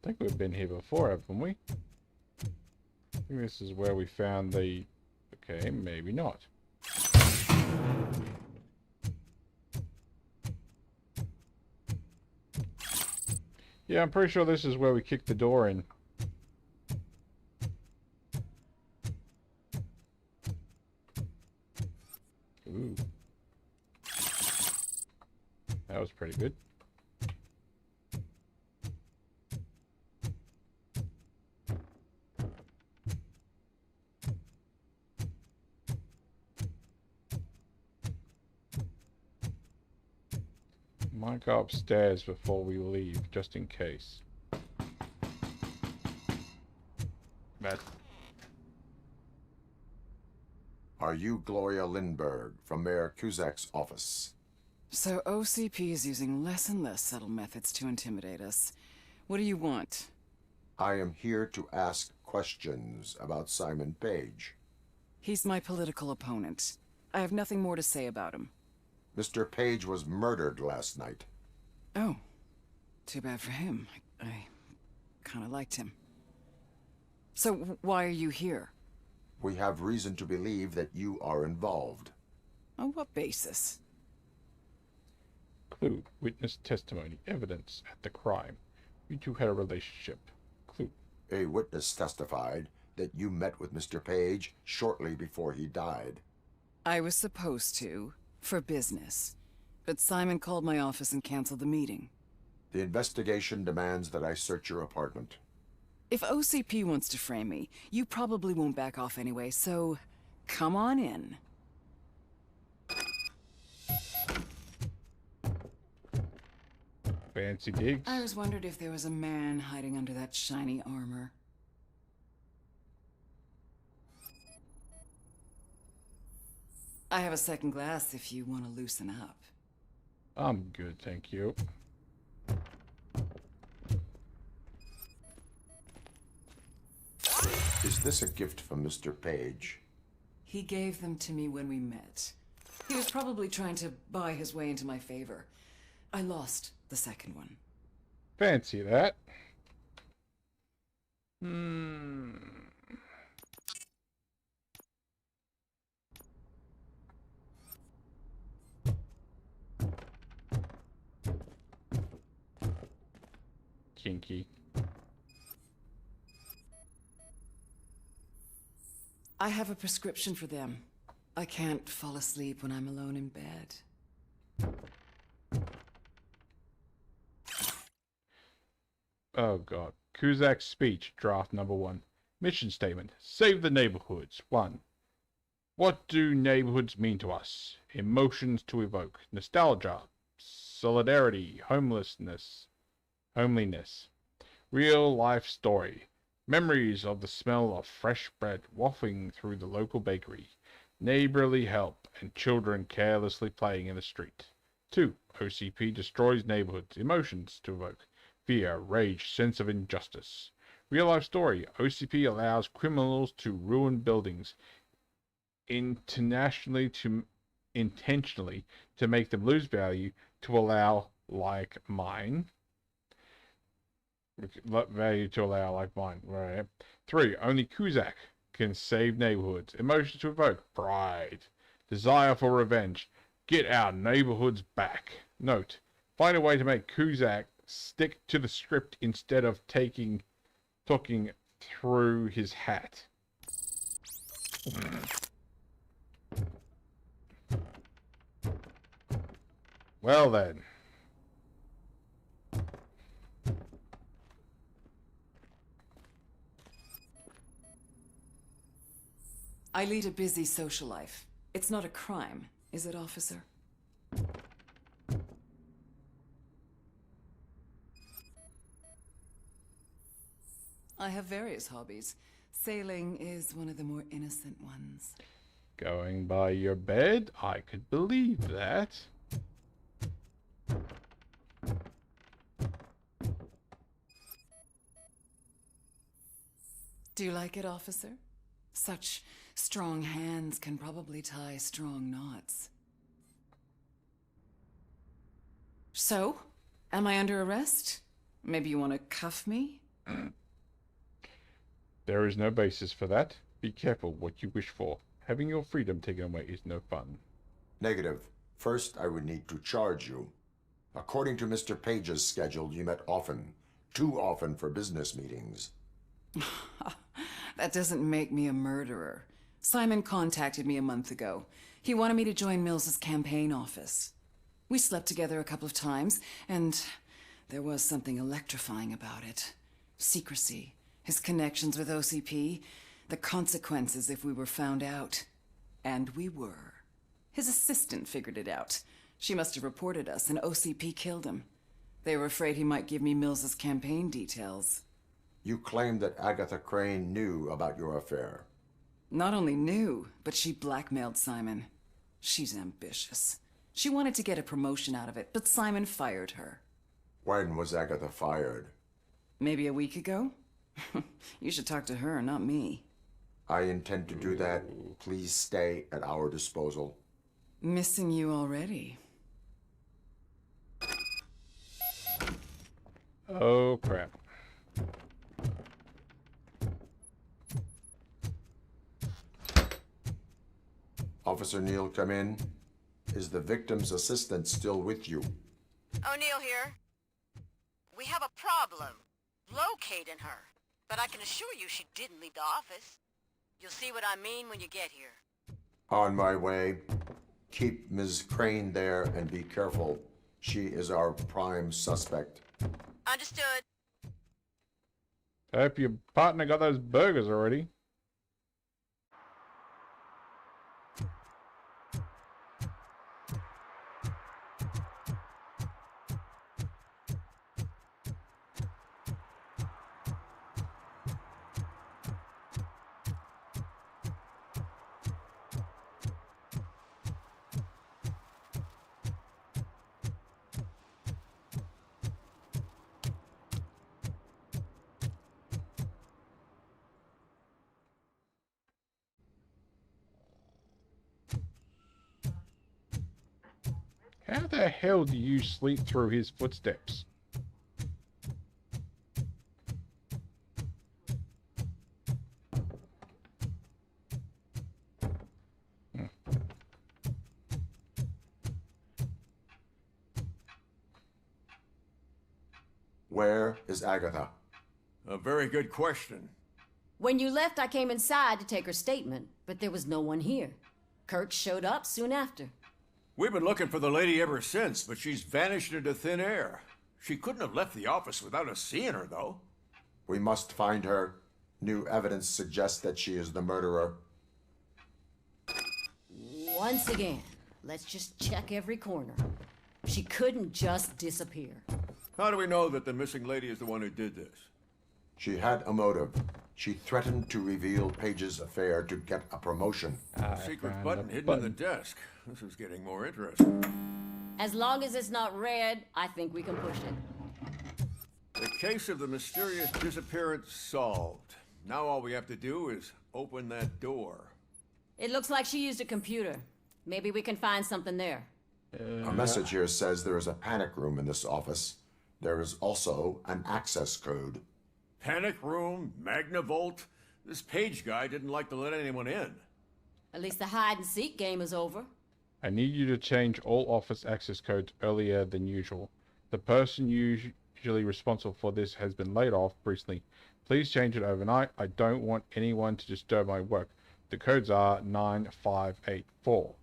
think we've been here before, haven't we? I think this is where we found the... Okay, maybe not. Yeah, I'm pretty sure this is where we kicked the door in. Ooh. That was pretty good. Might go upstairs before we leave, just in case. That. Are you Gloria Lindbergh from Mayor Kuzak's office? So OCP is using less and less subtle methods to intimidate us. What do you want? I am here to ask questions about Simon Page. He's my political opponent. I have nothing more to say about him. Mr. Page was murdered last night. Oh. Too bad for him. I kind of liked him. So why are you here? We have reason to believe that you are involved. On what basis? Clue. Witness testimony. Evidence at the crime. You two had a relationship. Clue. A witness testified that you met with Mr. Page shortly before he died. I was supposed to, for business. But Simon called my office and canceled the meeting. The investigation demands that I search your apartment. If OCP wants to frame me, you probably won't back off anyway, so come on in. Fancy digs. I was wondered if there was a man hiding under that shiny armor. I have a second glass if you want to loosen up. I'm good, thank you. Is this a gift from Mr. Page? He gave them to me when we met. He was probably trying to buy his way into my favor. I lost the second one. Fancy that. Kinky. I have a prescription for them. I can't fall asleep when I'm alone in bed. Oh god. Kuzak's speech, draft number 1. Mission statement. Save the neighborhoods. 1. What do neighborhoods mean to us? Emotions to evoke. Nostalgia. Solidarity. Homeliness. Real life story. Memories of the smell of fresh bread wafting through the local bakery. Neighborly help and children carelessly playing in the street. 2. OCP destroys neighborhoods. Emotions to evoke. Fear, rage, sense of injustice. Real life story. OCP allows criminals to ruin buildings intentionally to make them lose value to allow like mine. Right. 3. Only Kuzak can save neighborhoods. Emotions to evoke. Pride. Desire for revenge. Get our neighborhoods back. Note. Find a way to make Kuzak stick to the script instead of talking through his hat. Well then. I lead a busy social life. It's not a crime, is it, officer? I have various hobbies. Sailing is one of the more innocent ones. Going by your bed? I could believe that. Do you like it, officer? Such strong hands can probably tie strong knots. So, am I under arrest? Maybe you want to cuff me? There is no basis for that. Be careful what you wish for. Having your freedom taken away is no fun. Negative. First, I would need to charge you. According to Mr. Page's schedule, you met often. Too often for business meetings. That doesn't make me a murderer. Simon contacted me a month ago. He wanted me to join Mills's campaign office. We slept together a couple of times, and there was something electrifying about it. Secrecy, his connections with OCP, the consequences if we were found out. And we were. His assistant figured it out. She must have reported us, and OCP killed him. They were afraid he might give me Mills's campaign details. You claimed that Agatha Crane knew about your affair. Not only knew, but she blackmailed Simon. She's ambitious. She wanted to get a promotion out of it, but Simon fired her. When was Agatha fired? Maybe a week ago? You should talk to her, not me. I intend to do that. Please stay at our disposal. Missing you already. Oh, crap. Officer Neal, come in. Is the victim's assistant still with you? O'Neill here. We have a problem locating her, but I can assure you she didn't leave the office. You'll see what I mean when you get here. On my way. Keep Ms. Crane there and be careful. She is our prime suspect. Understood. I hope your partner got those burgers already. How the hell do you sleep through his footsteps? Where is Agatha? A very good question. When you left, I came inside to take her statement, but there was no one here. Kirk showed up soon after. We've been looking for the lady ever since, but she's vanished into thin air. She couldn't have left the office without us seeing her, though. We must find her. New evidence suggests that she is the murderer. Once again, let's just check every corner. She couldn't just disappear. How do we know that the missing lady is the one who did this? She had a motive. She threatened to reveal Paige's affair to get a promotion. Secret button hidden in the desk. This is getting more interesting. As long as it's not red, I think we can push it. The case of the mysterious disappearance solved. Now all we have to do is open that door. It looks like she used a computer. Maybe we can find something there. A message here says there is a panic room in this office. There is also an access code. Panic room, Magnavolt. This Paige guy didn't like to let anyone in. At least the hide-and-seek game is over. I need you to change all office access codes earlier than usual. The person usually responsible for this has been laid off recently. Please change it overnight. I don't want anyone to disturb my work. The codes are 9584.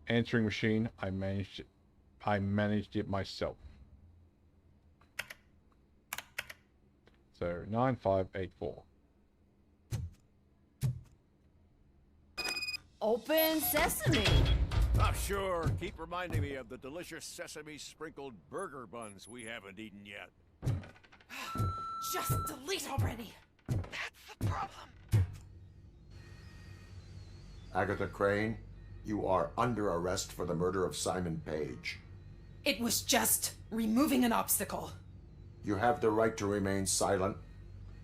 Answering machine, I managed it myself. So 9584. Open sesame. Ah, sure. Keep reminding me of the delicious sesame sprinkled burger buns we haven't eaten yet. Just delete already. That's the problem. Agatha Crane, you are under arrest for the murder of Simon Page. It was just removing an obstacle. You have the right to remain silent.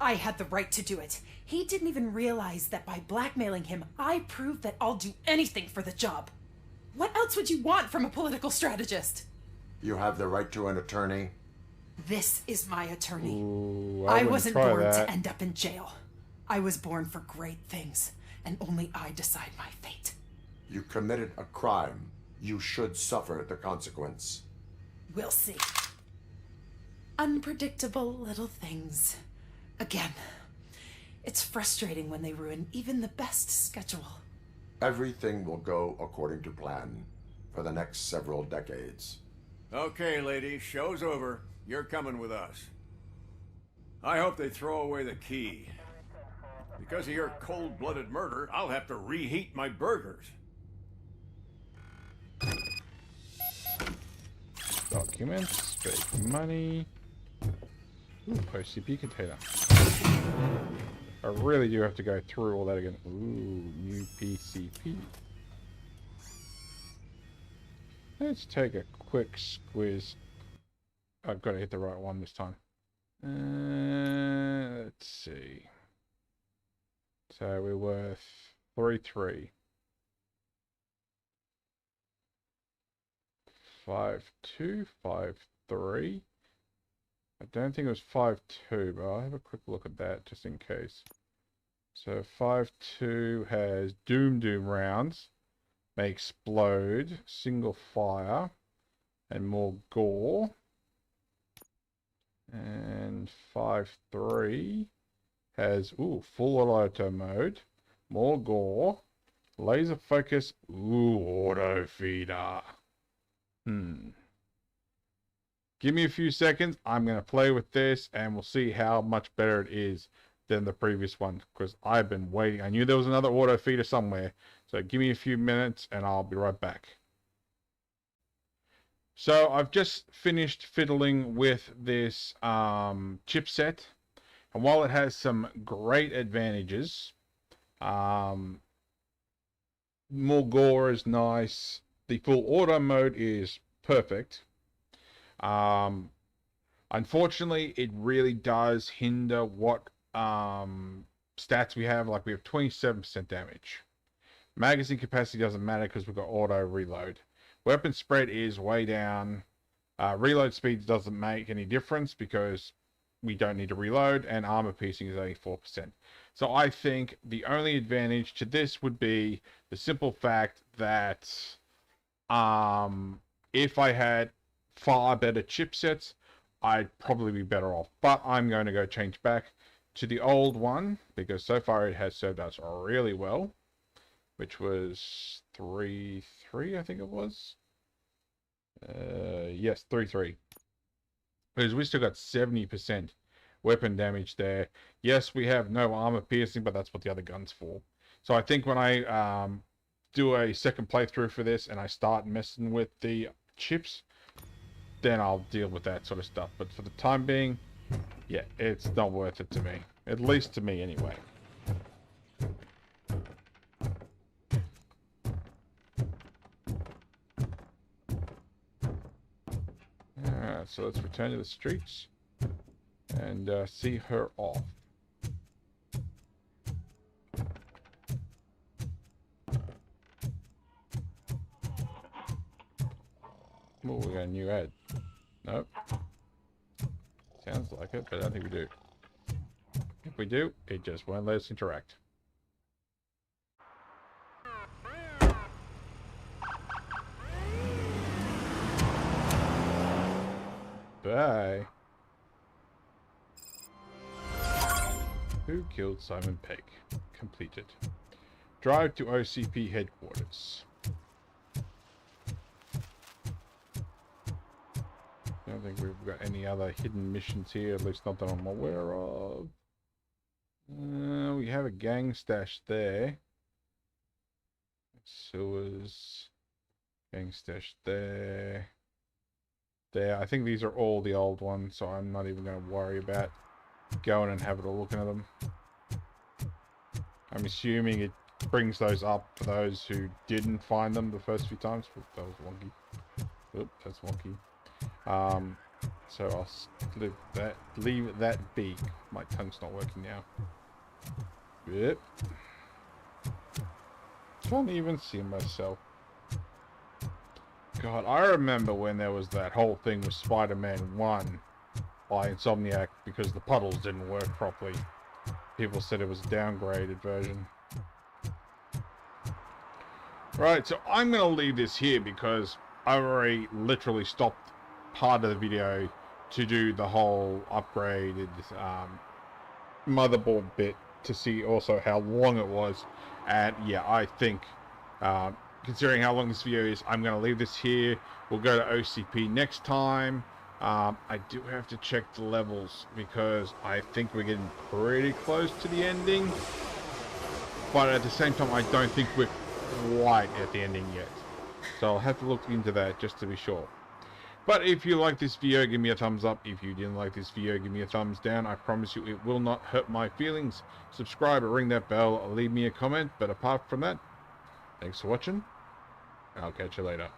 I had the right to do it. He didn't even realize that by blackmailing him, I proved that I'll do anything for the job. What else would you want from a political strategist? You have the right to an attorney. This is my attorney. Ooh, I wasn't born that. to end up in jail. I was born for great things, and only I decide my fate. You committed a crime. You should suffer the consequence. We'll see. Unpredictable little things. Again, it's frustrating when they ruin even the best schedule. Everything will go according to plan for the next several decades. Okay, lady, show's over. You're coming with us. I hope they throw away the key. Because of your cold-blooded murder, I'll have to reheat my burgers. Documents, fake money. Ooh, OCP container. I really do have to go through all that again. Ooh, new PCP. Let's take a quick squiz. I've got to hit the right one this time. Let's see. So we're worth 3-3. 5-2, 5-3. I don't think it was 5-2, but I'll have a quick look at that just in case. So 5-2 has Doom rounds, may explode, single fire, and more gore. And 5-3 has full auto mode, more gore, laser focus, auto feeder. Give me a few seconds. I'm going to play with this and we'll see how much better it is than the previous one, because I've been waiting. I knew there was another auto feeder somewhere. So give me a few minutes and I'll be right back. So I've just finished fiddling with this chipset. And while it has some great advantages, more gore is nice. The full auto mode is perfect. Unfortunately, it really does hinder what stats we have. Like we have 27% damage. Magazine capacity doesn't matter because we've got auto reload. Weapon spread is way down. Reload speed doesn't make any difference because we don't need to reload, and armor piercing is only 4%. So I think the only advantage to this would be the simple fact that if I had far better chipsets, I'd probably be better off. But I'm going to go change back to the old one because so far it has served us really well, which was 3-3, I think it was. Yes, 3-3. because we still got 70% weapon damage there. Yes, we have no armor piercing, but that's what the other gun's for. So I think when I do a second playthrough for this and I start messing with the chips, then I'll deal with that sort of stuff. But for the time being, yeah, it's not worth it to me. At least to me, anyway. Alright, so let's return to the streets and see her off. Oh, we got a new ad. Nope. Sounds like it, but I don't think we do. If we do, it just won't let us interact. Bye. Who killed Simon Pegg? Completed. Drive to OCP headquarters. I don't think we've got any other hidden missions here, at least not that I'm aware of. We have a gang stash there. Sewers. Gang stash there. There. I think these are all the old ones, so I'm not even going to worry about going and having a look at them. I'm assuming it brings those up for those who didn't find them the first few times. Oop, that was wonky. Oop, that's wonky. So I'll leave that be. My tongue's not working now. Yep. Can't even see myself. God, I remember when there was that whole thing with Spider-Man 1 by Insomniac because the puddles didn't work properly. People said it was a downgraded version. Right, so I'm going to leave this here because I already literally stopped part of the video to do the whole upgraded motherboard bit to see also how long it was. And yeah, I think considering how long this video is, I'm going to leave this here. We'll go to OCP next time. I do have to check the levels because I think we're getting pretty close to the ending, but at the same time I don't think we're quite at the ending yet, so I'll have to look into that just to be sure. But if you like this video, give me a thumbs up. If you didn't like this video, give me a thumbs down. I promise you it will not hurt my feelings. Subscribe or ring that bell or leave me a comment. But apart from that, thanks for watching, and I'll catch you later.